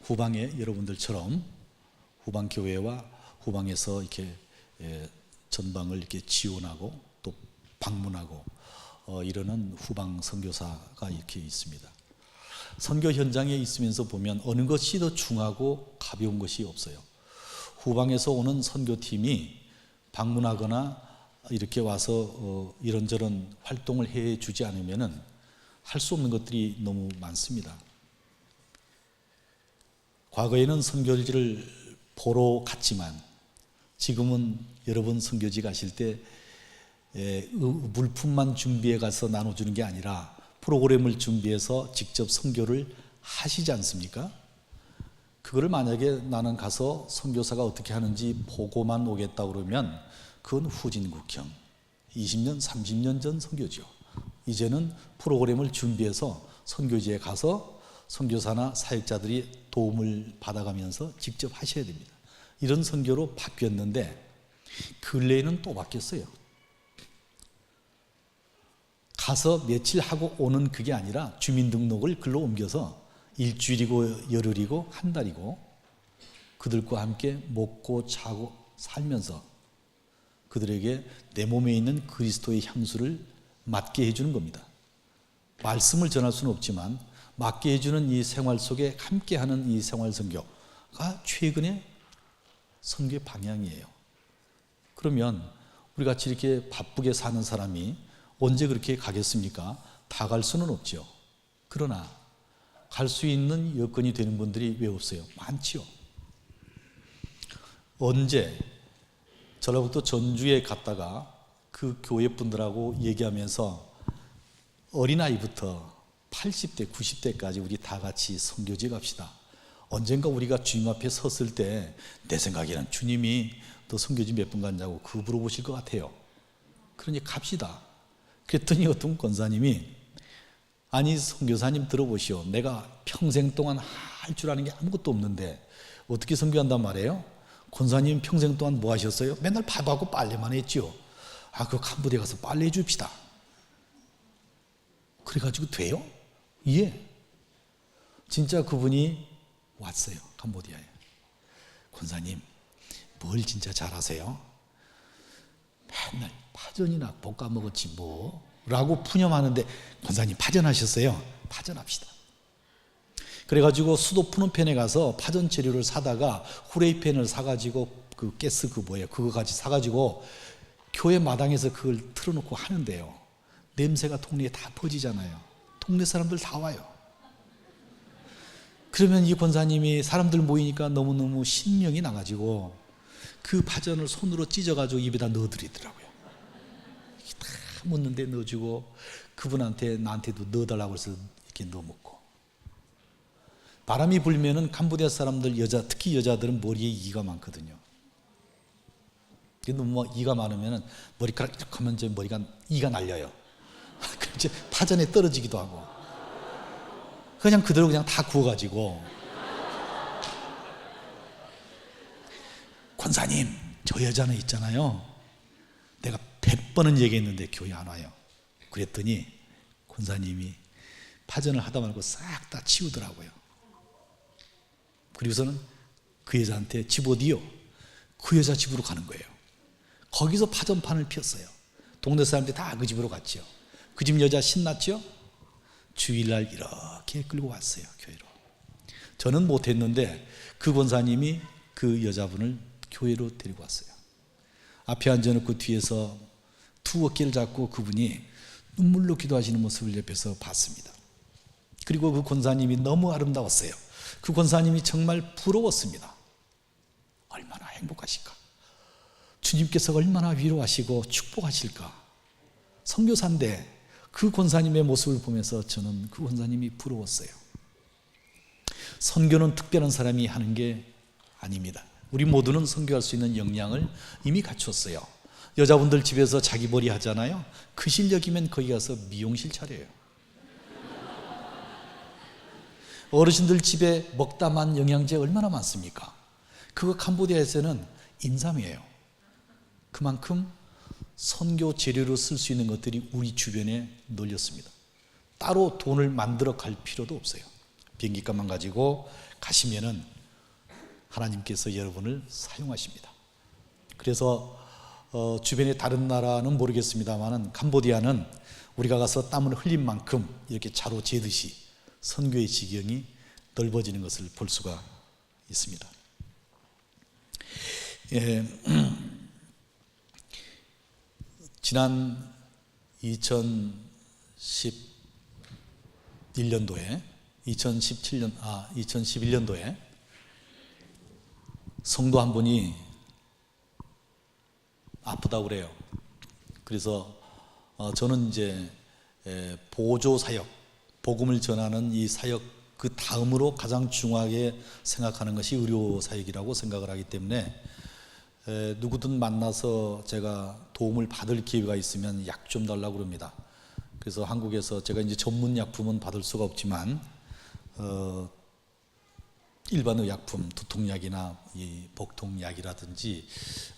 Speaker 4: 후방에 여러분들처럼 후방 교회와 후방에서 이렇게 전방을 이렇게 지원하고 또 방문하고 이러는 후방 선교사가 이렇게 있습니다. 선교 현장에 있으면서 보면 어느 것이 더 중하고 가벼운 것이 없어요. 후방에서 오는 선교팀이 방문하거나 이렇게 와서 이런저런 활동을 해 주지 않으면은 할 수 없는 것들이 너무 많습니다. 과거에는 선교지를 보러 갔지만 지금은 여러분 선교지 가실 때 물품만 준비해 가서 나눠주는 게 아니라 프로그램을 준비해서 직접 선교를 하시지 않습니까? 그거를 만약에 나는 가서 선교사가 어떻게 하는지 보고만 오겠다 그러면 그건 후진국형 20년, 30년 전 선교죠. 이제는 프로그램을 준비해서 선교지에 가서 선교사나 사역자들이 도움을 받아가면서 직접 하셔야 됩니다. 이런 선교로 바뀌었는데 근래에는 또 바뀌었어요. 가서 며칠 하고 오는 그게 아니라 주민등록을 글로 옮겨서 일주일이고 열흘이고 한 달이고 그들과 함께 먹고 자고 살면서 그들에게 내 몸에 있는 그리스도의 향수를 맡게 해주는 겁니다. 말씀을 전할 수는 없지만 맡게 해주는 이 생활 속에 함께하는 이 생활 선교가 최근의 선교의 방향이에요. 그러면 우리 같이 이렇게 바쁘게 사는 사람이 언제 그렇게 가겠습니까? 다 갈 수는 없죠. 그러나 갈 수 있는 여건이 되는 분들이 왜 없어요? 많지요. 언제 전라북도 전주에 갔다가 그 교회 분들하고 얘기하면서 어린아이부터 80대, 90대까지 우리 다 같이 선교지 갑시다. 언젠가 우리가 주님 앞에 섰을 때 내 생각에는 주님이 너 선교지 몇 분 간다고 그거 물어보실 것 같아요. 그러니 갑시다. 그랬더니 어떤 권사님이 아니 선교사님 들어보시오. 내가 평생 동안 할 줄 아는 게 아무것도 없는데 어떻게 선교한단 말이에요? 권사님 평생 동안 뭐 하셨어요? 맨날 밥하고 빨래만 했지요. 그 캄보디아 가서 빨래 해줍시다. 그래가지고 돼요? 예. 진짜 그분이 왔어요. 캄보디아에. 권사님 뭘 진짜 잘하세요? 맨날 파전이나 볶아 먹었지 뭐 라고 푸념하는데 권사님 파전하셨어요? 파전합시다. 그래가지고 수도 푸놈펜에 가서 파전 재료를 사다가 후레이팬을 사가지고 그 가스 그거 같이 사가지고 교회 마당에서 그걸 틀어놓고 하는데요. 냄새가 동네에 다 퍼지잖아요. 동네 사람들 다 와요. 그러면 이 권사님이 사람들 모이니까 너무너무 신명이 나가지고 그 파전을 손으로 찢어가지고 입에다 넣어드리더라고요. 다 묻는데 넣어주고 그분한테 나한테도 넣어달라고 해서 이렇게 넣어먹고. 바람이 불면은 캄보디아 사람들 특히 여자들은 머리에 이가 많거든요. 너무 이가 많으면은 머리카락 이렇게 하면 이제 이가 날려요. 이제 파전에 떨어지기도 하고. 그냥 그대로 그냥 다 구워가지고 권사님 저 여자는 있잖아요. 내가 100번은 얘기했는데 교회 안 와요. 그랬더니 권사님이 파전을 하다 말고 싹 다 치우더라고요. 그리고서는 그 여자한테 집 어디요? 그 여자 집으로 가는 거예요. 거기서 파전판을 폈어요. 동네 사람들이 다 그 집으로 갔죠. 그 집 여자 신났죠? 주일날 이렇게 끌고 왔어요, 교회로. 저는 못했는데 그 권사님이 그 여자분을 교회로 데리고 왔어요. 앞에 앉아놓고 뒤에서 두 어깨를 잡고 그분이 눈물로 기도하시는 모습을 옆에서 봤습니다. 그리고 그 권사님이 너무 아름다웠어요. 그 권사님이 정말 부러웠습니다. 얼마나 행복하실까? 주님께서 얼마나 위로하시고 축복하실까? 선교사인데 그 권사님의 모습을 보면서 저는 그 권사님이 부러웠어요. 선교는 특별한 사람이 하는 게 아닙니다. 우리 모두는 선교할 수 있는 역량을 이미 갖췄어요. 여자분들 집에서 자기 머리 하잖아요. 그 실력이면 거기 가서 미용실 차려요. 어르신들 집에 먹다만 영양제 얼마나 많습니까? 그거 캄보디아에서는 인삼이에요. 그만큼 선교 재료로 쓸 수 있는 것들이 우리 주변에 널렸습니다. 따로 돈을 만들어 갈 필요도 없어요. 비행기값만 가지고 가시면은 하나님께서 여러분을 사용하십니다. 그래서 주변의 다른 나라는 모르겠습니다만은 캄보디아는 우리가 가서 땀을 흘린 만큼 이렇게 자로 재듯이 선교의 지경이 넓어지는 것을 볼 수가 있습니다. 지난 2010 2011년도에 2011년도에 성도 한 분이 아프다고 그래요. 그래서 저는 이제 보조 사역, 복음을 전하는 이 사역 그 다음으로 가장 중요하게 생각하는 것이 의료 사역이라고 생각을 하기 때문에 누구든 만나서 제가 도움을 받을 기회가 있으면 약 좀 달라고 그럽니다. 그래서 한국에서 제가 이제 전문 약품은 받을 수가 없지만 일반 의약품, 두통약이나 이 복통약이라든지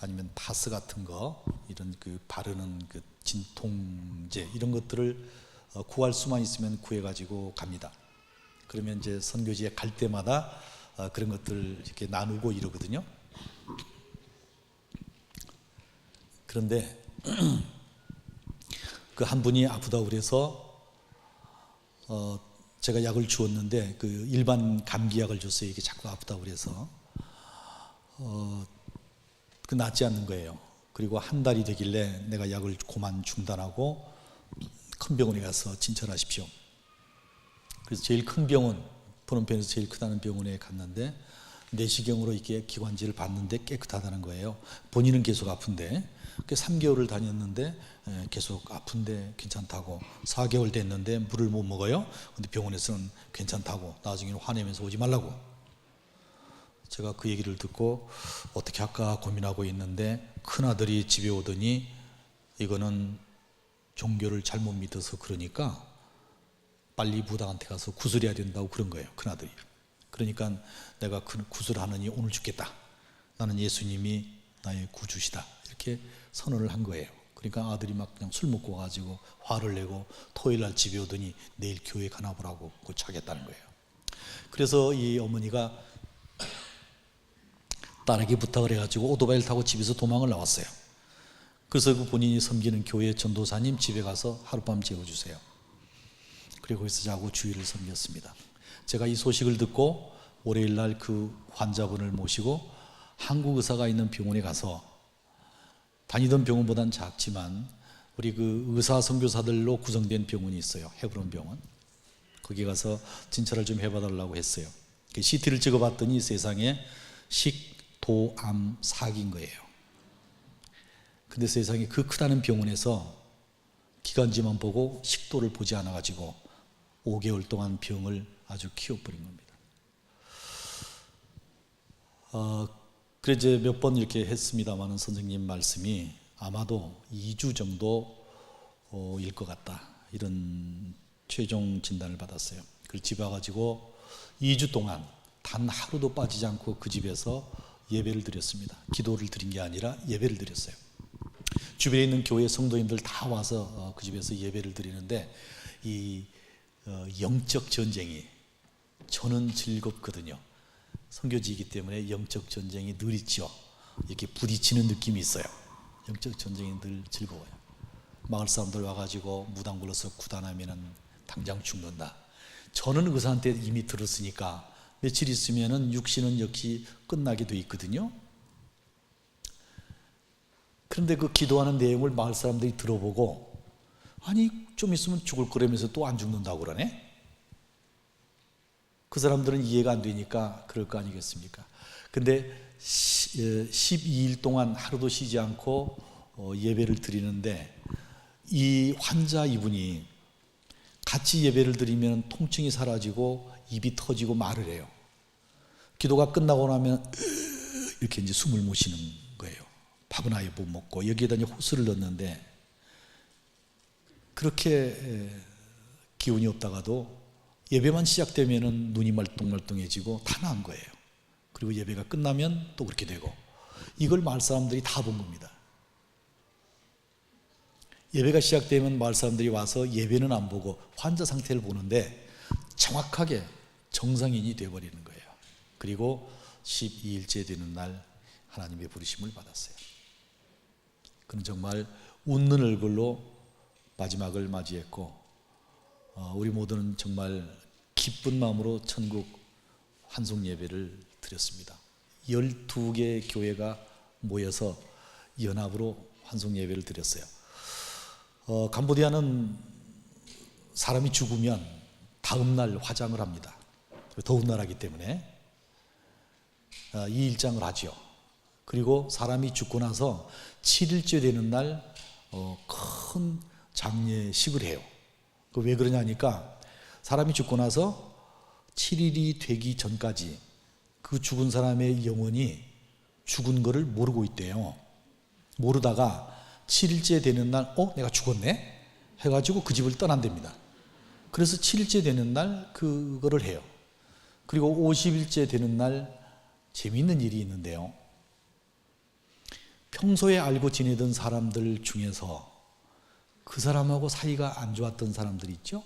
Speaker 4: 아니면 파스 같은 거, 이런 그 바르는 그 진통제 이런 것들을 구할 수만 있으면 구해가지고 갑니다. 그러면 이제 선교지에 갈 때마다 그런 것들 이렇게 나누고 이러거든요. 그런데 그 한 분이 아프다고 그래서 제가 약을 주었는데 그 일반 감기약을 줬어요. 이게 자꾸 아프다고 그래서 그 낫지 않는 거예요. 그리고 한 달이 되길래 내가 약을 그만 중단하고 큰 병원에 가서 진찰하십시오. 그래서 제일 큰 병원, 프놈펜에서 제일 크다는 병원에 갔는데 내시경으로 이렇게 기관지를 봤는데 깨끗하다는 거예요. 본인은 계속 아픈데 3개월을 다녔는데 계속 아픈데 괜찮다고, 4개월 됐는데 물을 못 먹어요. 근데 병원에서는 괜찮다고, 나중에는 화내면서 오지 말라고. 제가 그 얘기를 듣고 어떻게 할까 고민하고 있는데 큰아들이 집에 오더니 이거는 종교를 잘못 믿어서 그러니까 빨리 무당한테 가서 구슬해야 된다고 그런 거예요, 큰아들이. 그러니까 내가 구슬하느니 오늘 죽겠다. 나는 예수님이 나의 구주시다. 이렇게 선언을 한 거예요. 그러니까 아들이 막 그냥 술 먹고 와가지고 화를 내고 토요일 날 집에 오더니 내일 교회 가나 보라고 고쳐하겠다는 거예요. 그래서 이 어머니가 딸에게 부탁을 해가지고 오토바이를 타고 집에서 도망을 나왔어요. 그래서 그 본인이 섬기는 교회 전도사님 집에 가서 하룻밤 재워주세요. 그리고 거기서 자고 주일을 섬겼습니다. 제가 이 소식을 듣고 월요일 날 그 환자분을 모시고 한국 의사가 있는 병원에 가서, 다니던 병원보다는 작지만 우리 그 의사 선교사들로 구성된 병원이 있어요. 헤브론 병원. 거기 가서 진찰을 좀 해봐달라고 했어요. CT를 찍어봤더니 세상에 식도암 사기인 거예요. 근데 세상에 그 크다는 병원에서 기관지만 보고 식도를 보지 않아가지고 5개월 동안 병을 아주 키워버린 겁니다. 그래 이제 몇 번 이렇게 했습니다마는 선생님 말씀이 아마도 2주 정도일 것 같다, 이런 최종 진단을 받았어요. 그래서 집에 와가지고 2주 동안 단 하루도 빠지지 않고 그 집에서 예배를 드렸습니다. 기도를 드린 게 아니라 예배를 드렸어요. 주변에 있는 교회 성도님들 다 와서 그 집에서 예배를 드리는데 이 영적 전쟁이 저는 즐겁거든요. 선교지이기 때문에 영적 전쟁이 늘 있죠. 이렇게 부딪히는 느낌이 있어요. 영적 전쟁이 늘 즐거워요. 마을 사람들 와가지고 무당 불러서 구단하면은 당장 죽는다. 저는 의사한테 이미 들었으니까 며칠 있으면은 육신은 역시 끝나게 돼 있거든요. 그런데 그 기도하는 내용을 마을 사람들이 들어보고, 아니 좀 있으면 죽을 거라면서 또 안 죽는다고 그러네. 그 사람들은 이해가 안 되니까 그럴 거 아니겠습니까? 근데 12일 동안 하루도 쉬지 않고 예배를 드리는데 이 환자 이분이 같이 예배를 드리면 통증이 사라지고 입이 터지고 말을 해요. 기도가 끝나고 나면 이렇게 이제 숨을 못 쉬는 거예요. 밥은 아예 못 먹고 여기에다 이제 호스를 넣는데, 그렇게 기운이 없다가도 예배만 시작되면은 눈이 말똥말똥해지고 다 나은 거예요. 그리고 예배가 끝나면 또 그렇게 되고, 이걸 마을 사람들이 다 본 겁니다. 예배가 시작되면 마을 사람들이 와서 예배는 안 보고 환자 상태를 보는데 정확하게 정상인이 되어버리는 거예요. 그리고 12일째 되는 날 하나님의 부르심을 받았어요. 그는 정말 웃는 얼굴로 마지막을 맞이했고, 우리 모두는 정말 기쁜 마음으로 천국 환송 예배를 드렸습니다. 12개의 교회가 모여서 연합으로 환송 예배를 드렸어요. 캄보디아는 사람이 죽으면 다음 날 화장을 합니다. 더운 나라기 때문에 이 일장을 하죠. 그리고 사람이 죽고 나서 7일째 되는 날 큰 장례식을 해요. 왜 그러냐니까 사람이 죽고 나서 7일이 되기 전까지 그 죽은 사람의 영혼이 죽은 거를 모르고 있대요. 모르다가 7일째 되는 날 내가 죽었네? 해가지고 그 집을 떠난답니다. 그래서 7일째 되는 날 그거를 해요. 그리고 50일째 되는 날 재미있는 일이 있는데요. 평소에 알고 지내던 사람들 중에서 그 사람하고 사이가 안 좋았던 사람들 있죠?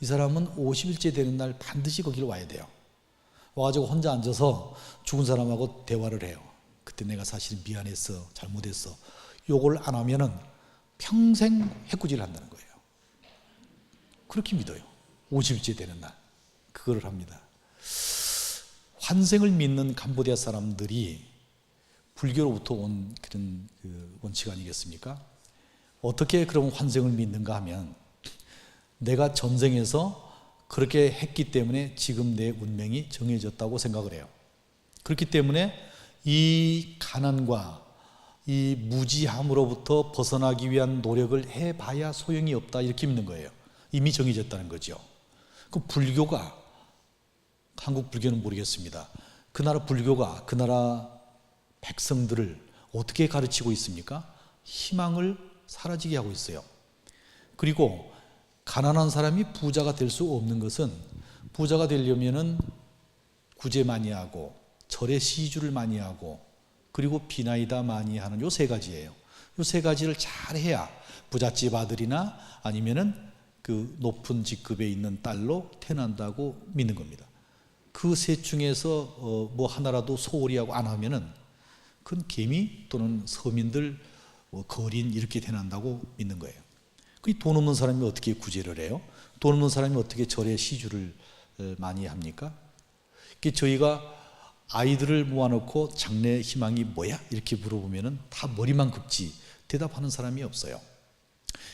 Speaker 4: 이 사람은 50일째 되는 날 반드시 거기를 와야 돼요. 와가지고 혼자 앉아서 죽은 사람하고 대화를 해요. 그때 내가 사실 미안했어, 잘못했어. 요걸 안 하면은 평생 해꾸지를 한다는 거예요. 그렇게 믿어요. 50일째 되는 날 그거를 합니다. 환생을 믿는 캄보디아 사람들이 불교로부터 온 그런 원칙 아니겠습니까? 어떻게 그런 환생을 믿는가 하면 내가 전생에서 그렇게 했기 때문에 지금 내 운명이 정해졌다고 생각을 해요. 그렇기 때문에 이 가난과 이 무지함으로부터 벗어나기 위한 노력을 해봐야 소용이 없다 이렇게 믿는 거예요. 이미 정해졌다는 거죠. 그 불교가, 한국 불교는 모르겠습니다. 그 나라 불교가 그 나라 백성들을 어떻게 가르치고 있습니까? 희망을 사라지게 하고 있어요. 그리고 가난한 사람이 부자가 될 수 없는 것은 부자가 되려면은 구제 많이 하고 절에 시주를 많이 하고 그리고 비나이다 많이 하는 요 세 가지예요. 요 세 가지를 잘 해야 부잣집 아들이나 아니면은 그 높은 직급에 있는 딸로 태어난다고 믿는 겁니다. 그 셋 중에서 뭐 하나라도 소홀히 하고 안 하면은 그건 개미 또는 서민들 거린 이렇게 태어난다고 믿는 거예요. 돈 없는 사람이 어떻게 구제를 해요? 돈 없는 사람이 어떻게 절에 시주를 많이 합니까? 저희가 아이들을 모아놓고 장래 희망이 뭐야? 이렇게 물어보면은 다 머리만 긁지 대답하는 사람이 없어요.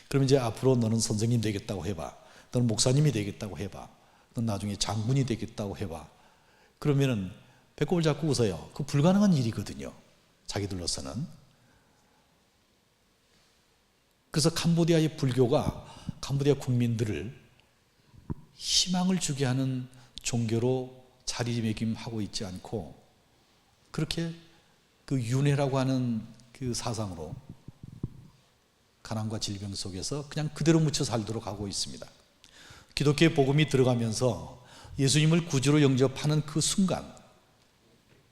Speaker 4: 그럼 이제 앞으로 너는 선생님 되겠다고 해봐. 너는 목사님이 되겠다고 해봐. 넌 나중에 장군이 되겠다고 해봐. 그러면은 배꼽을 잡고 웃어요. 그 불가능한 일이거든요. 자기들로서는. 그래서 캄보디아의 불교가 캄보디아 국민들을 희망을 주게 하는 종교로 자리매김하고 있지 않고 그렇게 그 윤회라고 하는 그 사상으로 가난과 질병 속에서 그냥 그대로 묻혀 살도록 하고 있습니다. 기독교의 복음이 들어가면서 예수님을 구주로 영접하는 그 순간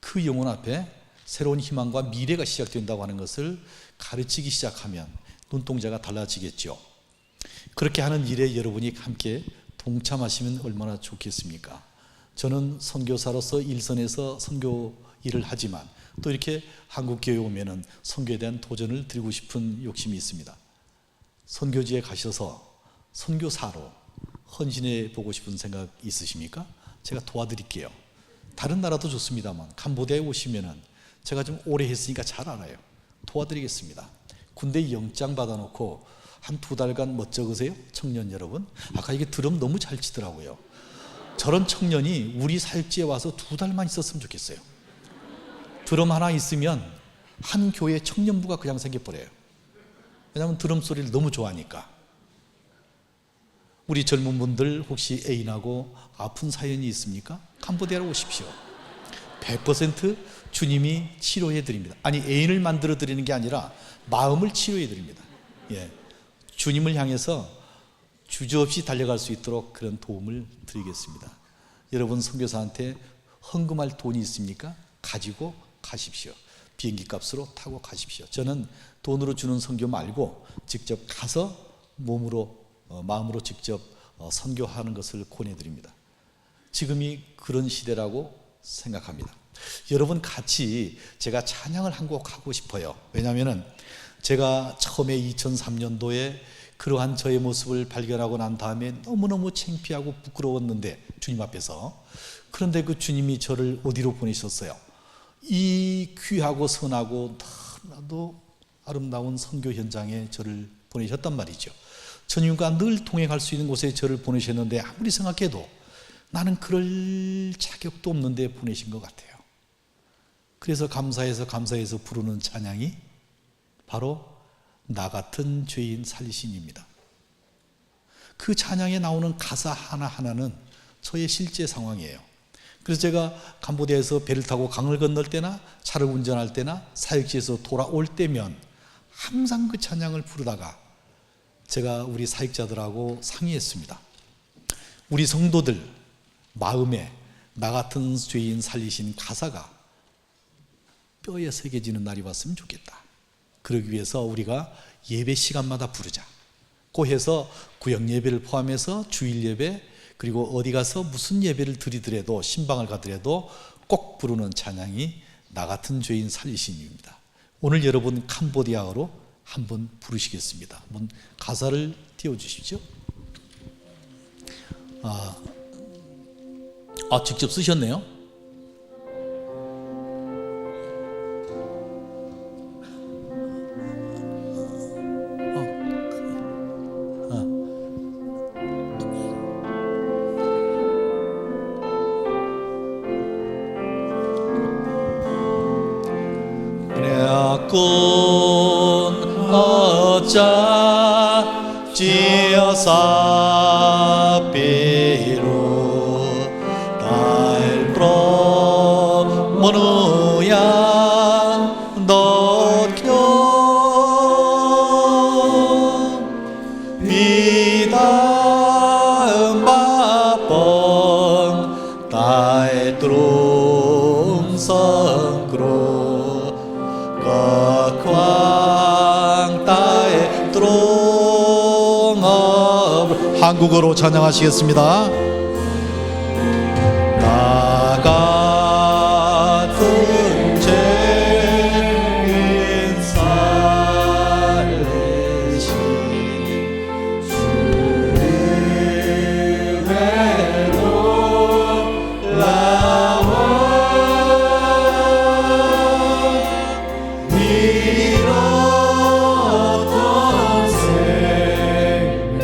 Speaker 4: 그 영혼 앞에 새로운 희망과 미래가 시작된다고 하는 것을 가르치기 시작하면 눈동자가 달라지겠죠. 그렇게 하는 일에 여러분이 함께 동참하시면 얼마나 좋겠습니까? 저는 선교사로서 일선에서 선교 일을 하지만 또 이렇게 한국교회에 오면은 선교에 대한 도전을 드리고 싶은 욕심이 있습니다. 선교지에 가셔서 선교사로 헌신해 보고 싶은 생각 있으십니까? 제가 도와드릴게요. 다른 나라도 좋습니다만 캄보디아에 오시면은 제가 좀 오래 했으니까 잘 알아요. 도와드리겠습니다. 군대 영장 받아놓고 한 2달간 멋쩍으세요? 청년 여러분. 아까 이게 드럼 너무 잘 치더라고요. 저런 청년이 우리 사역지에 와서 2달만 있었으면 좋겠어요. 드럼 하나 있으면 한 교회 청년부가 그냥 생겨버려요. 왜냐하면 드럼 소리를 너무 좋아하니까. 우리 젊은 분들 혹시 애인하고 아픈 사연이 있습니까? 캄보디아로 오십시오. 100% 주님이 치료해 드립니다. 아니 애인을 만들어 드리는 게 아니라 마음을 치료해 드립니다. 예, 주님을 향해서 주저없이 달려갈 수 있도록 그런 도움을 드리겠습니다. 여러분 선교사한테 헌금할 돈이 있습니까? 가지고 가십시오. 비행기 값으로 타고 가십시오. 저는 돈으로 주는 선교 말고 직접 가서 몸으로 마음으로 직접 선교하는 것을 권해드립니다. 지금이 그런 시대라고 생각합니다. 여러분 같이 제가 찬양을 한 곡 하고 싶어요. 왜냐하면 제가 처음에 2003년도에 그러한 저의 모습을 발견하고 난 다음에 너무너무 창피하고 부끄러웠는데 주님 앞에서. 그런데 그 주님이 저를 어디로 보내셨어요? 이 귀하고 선하고 너무나도 아름다운 선교 현장에 저를 보내셨단 말이죠. 주님과 늘 동행할 수 있는 곳에 저를 보내셨는데 아무리 생각해도 나는 그럴 자격도 없는데 보내신 것 같아요. 그래서 감사해서 부르는 찬양이 바로 나 같은 죄인 살리신입니다. 그 찬양에 나오는 가사 하나하나는 저의 실제 상황이에요. 그래서 제가 캄보디아에서 배를 타고 강을 건널 때나 차를 운전할 때나 사역지에서 돌아올 때면 항상 그 찬양을 부르다가 제가 우리 사역자들하고 상의했습니다. 우리 성도들 마음에 나 같은 죄인 살리신 가사가 뼈에 새겨지는 날이 왔으면 좋겠다. 그러기 위해서 우리가 예배 시간마다 부르자. 고 해서 구역 예배를 포함해서 주일 예배, 그리고 어디 가서 무슨 예배를 드리더라도, 신방을 가더라도 꼭 부르는 찬양이 나 같은 죄인 살리신입니다. 오늘 여러분 캄보디아어로 한번 부르시겠습니다. 한번 가사를 띄워주십시오. 직접 쓰셨네요.
Speaker 5: quân ở cha chia xa biru đại pro monuya đốt kyo vida ba bong đại trung sân gro
Speaker 4: 한국어로 찬양하시겠습니다.
Speaker 5: 나 같은 죄인 살리신 주님의 놀라운 잃었던 생명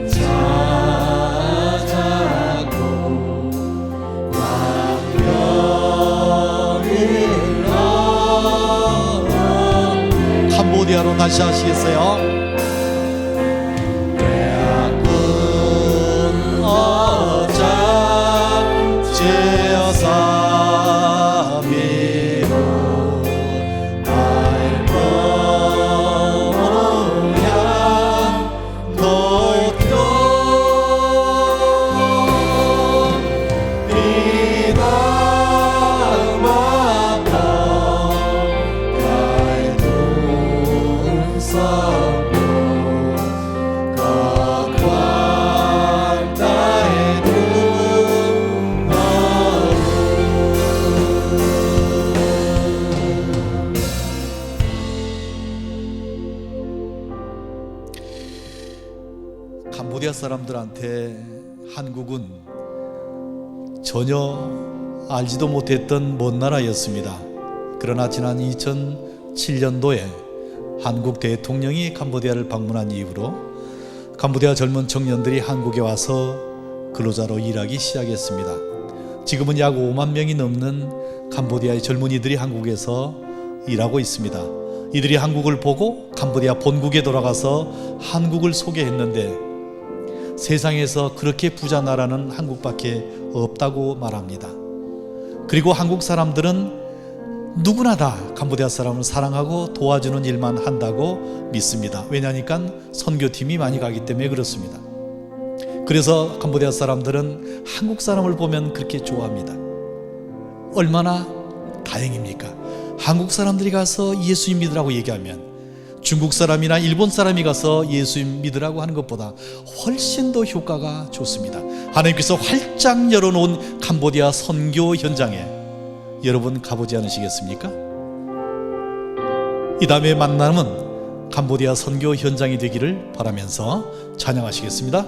Speaker 5: 찾아고
Speaker 4: 캄보디아로 다시 하시겠어요?
Speaker 5: 대학군 어자 지어사 미로 알보야 도쿄 비담아봐
Speaker 4: 캄보디아 사람들한테 한국은 전혀 알지도 못했던 먼 나라였습니다. 그러나 지난 2007년도에 한국 대통령이 캄보디아를 방문한 이후로 캄보디아 젊은 청년들이 한국에 와서 근로자로 일하기 시작했습니다. 지금은 약 5만 명이 넘는 캄보디아의 젊은이들이 한국에서 일하고 있습니다. 이들이 한국을 보고 캄보디아 본국에 돌아가서 한국을 소개했는데 세상에서 그렇게 부자 나라는 한국밖에 없다고 말합니다. 그리고 한국 사람들은 누구나 다 캄보디아 사람을 사랑하고 도와주는 일만 한다고 믿습니다. 왜냐하니까 선교팀이 많이 가기 때문에 그렇습니다. 그래서 캄보디아 사람들은 한국 사람을 보면 그렇게 좋아합니다. 얼마나 다행입니까? 한국 사람들이 가서 예수님 믿으라고 얘기하면 중국 사람이나 일본 사람이 가서 예수님 믿으라고 하는 것보다 훨씬 더 효과가 좋습니다. 하나님께서 활짝 열어놓은 캄보디아 선교 현장에 여러분 가보지 않으시겠습니까? 이 다음에 만남은 캄보디아 선교 현장이 되기를 바라면서 찬양하시겠습니다.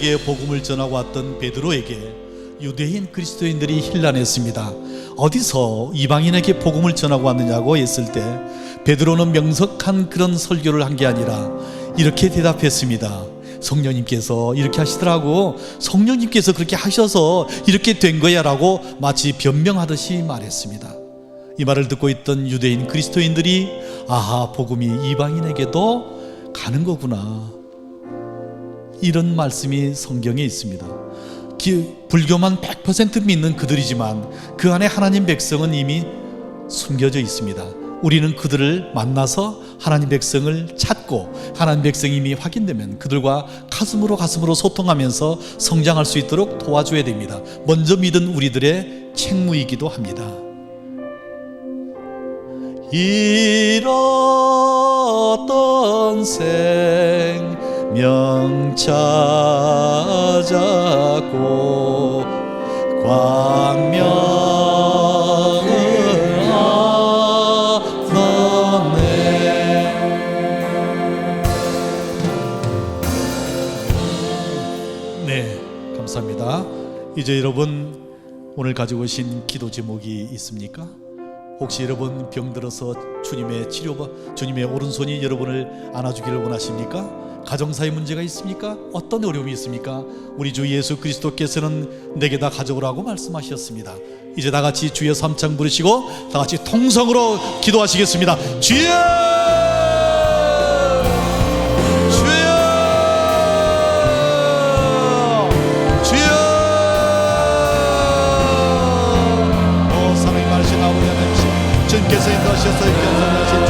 Speaker 4: 이방인에게 복음을 전하고 왔던 베드로에게 유대인 그리스도인들이 힐난했습니다. 어디서 이방인에게 복음을 전하고 왔느냐고 했을 때 베드로는 명석한 그런 설교를 한 게 아니라 이렇게 대답했습니다. 성령님께서 이렇게 하시더라고. 성령님께서 그렇게 하셔서 이렇게 된 거야 라고 마치 변명하듯이 말했습니다. 이 말을 듣고 있던 유대인 그리스도인들이 아하, 복음이 이방인에게도 가는 거구나, 이런 말씀이 성경에 있습니다. 불교만 100% 믿는 그들이지만 그 안에 하나님 백성은 이미 숨겨져 있습니다. 우리는 그들을 만나서 하나님 백성을 찾고 하나님 백성이 이미 확인되면 그들과 가슴으로 소통하면서 성장할 수 있도록 도와줘야 됩니다. 먼저 믿은 우리들의 책무이기도 합니다. 잃었던 생명 찾았고 광명을 네, 감사합니다. 이제 여러분 오늘 가지고 오신 기도 제목이 있습니까? 혹시 여러분 병들어서 주님의 오른손이 여러분을 안아주기를 원하십니까? 가정사의 문제가 있습니까? 어떤 어려움이 있습니까? 우리 주 예수 그리스도께서는 내게 다 가져오라고 말씀하셨습니다. 이제 다 같이 주여 삼창 부르시고 다 같이 통성으로 기도하시겠습니다. 주여! 주님께서 인도하셔서 견성하신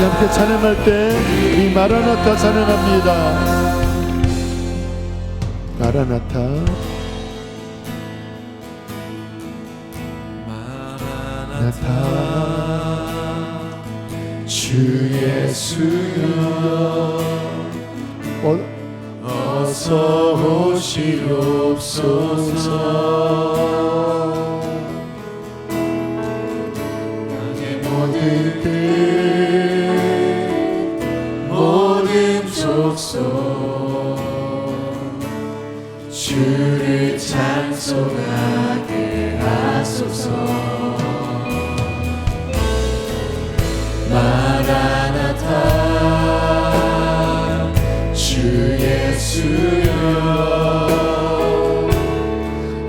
Speaker 1: 우리 함께 찬양할 때 이 마라나타 찬양합니다. 마라나타 주 예수여 어서 오시옵소서. 나의 모든 뜻 모든 족속 주를 찬송하게 하소서. 마라나타 주 예수여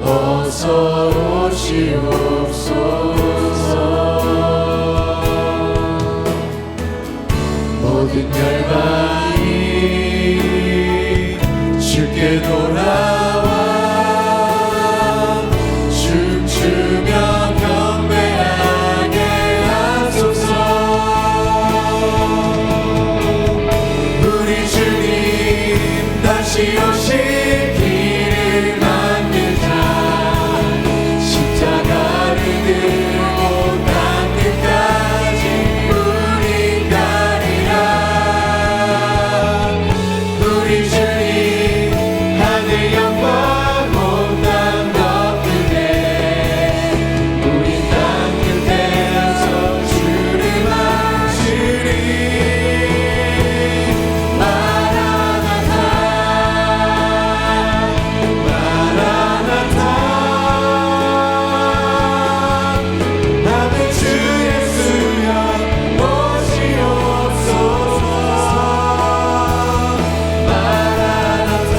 Speaker 1: 어서 오시옵소서. 모든 열방이 주께 돌아와 춤추며 경배하게 하소서. 우리 주님 다시 오실 길을 만들자. 십자가를 들고 땅 끝까지 우리 가리라. 우리 주님 하늘 영광 온 땅 덮으네. 우리 땅 끝에서 주를 맞으리. 마라나타 마라나타 나는 주 예수여 오시옵소서. 마라나타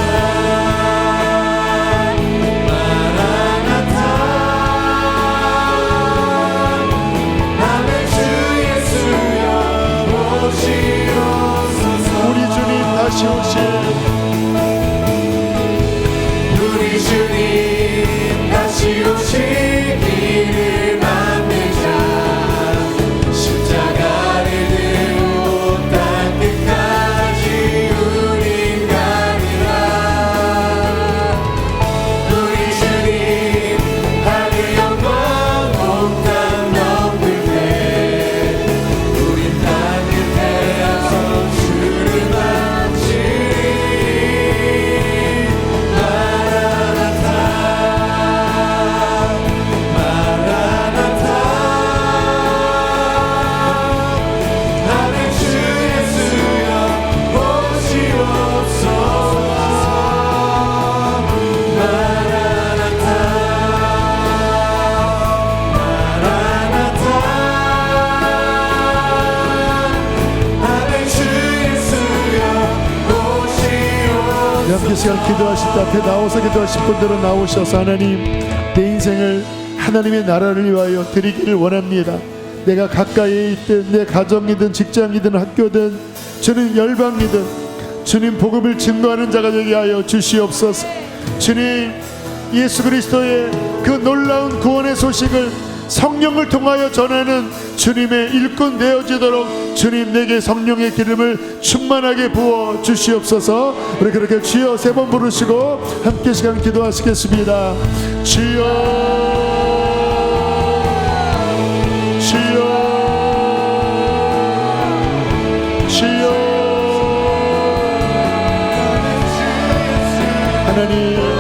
Speaker 1: 마라나타 나는 주 예수여 오시옵소서. 우리 주님 다시 오실 우리 주님 다시 오실 길을 만들자. 십자가를 들고 땅 끝까지 우린 가리라. 우리 주님 하늘 영광 온 땅 덮을 때 우린 땅 끝에서 주를 맞으리. 마라나타 마라나타 나는 주 예수여 오시옵소서. 마라나타 마라나타 나는 주 예수여 오시옵소서.
Speaker 6: 함께 시간 기도하실 때 앞에 나와서 기도하실 분들은 나오셔서 하나님 내 인생을 하나님의 나라를 위하여 드리기를 원합니다. 내가 가까이에 있든 내 가정이든 직장이든 학교든 주님 열방이든 주님 복음을 증거하는 자가 되게 하여 주시옵소서. 주님 예수 그리스도의 그 놀라운 구원의 소식을 성령을 통하여 전하는 주님의 일꾼 되어지도록 주님 내게 성령의 기름을 충만하게 부어 주시옵소서. 우리 그렇게 주여 세 번 부르시고 함께 시간 기도하시겠습니다. 주여 주여 주여 하나님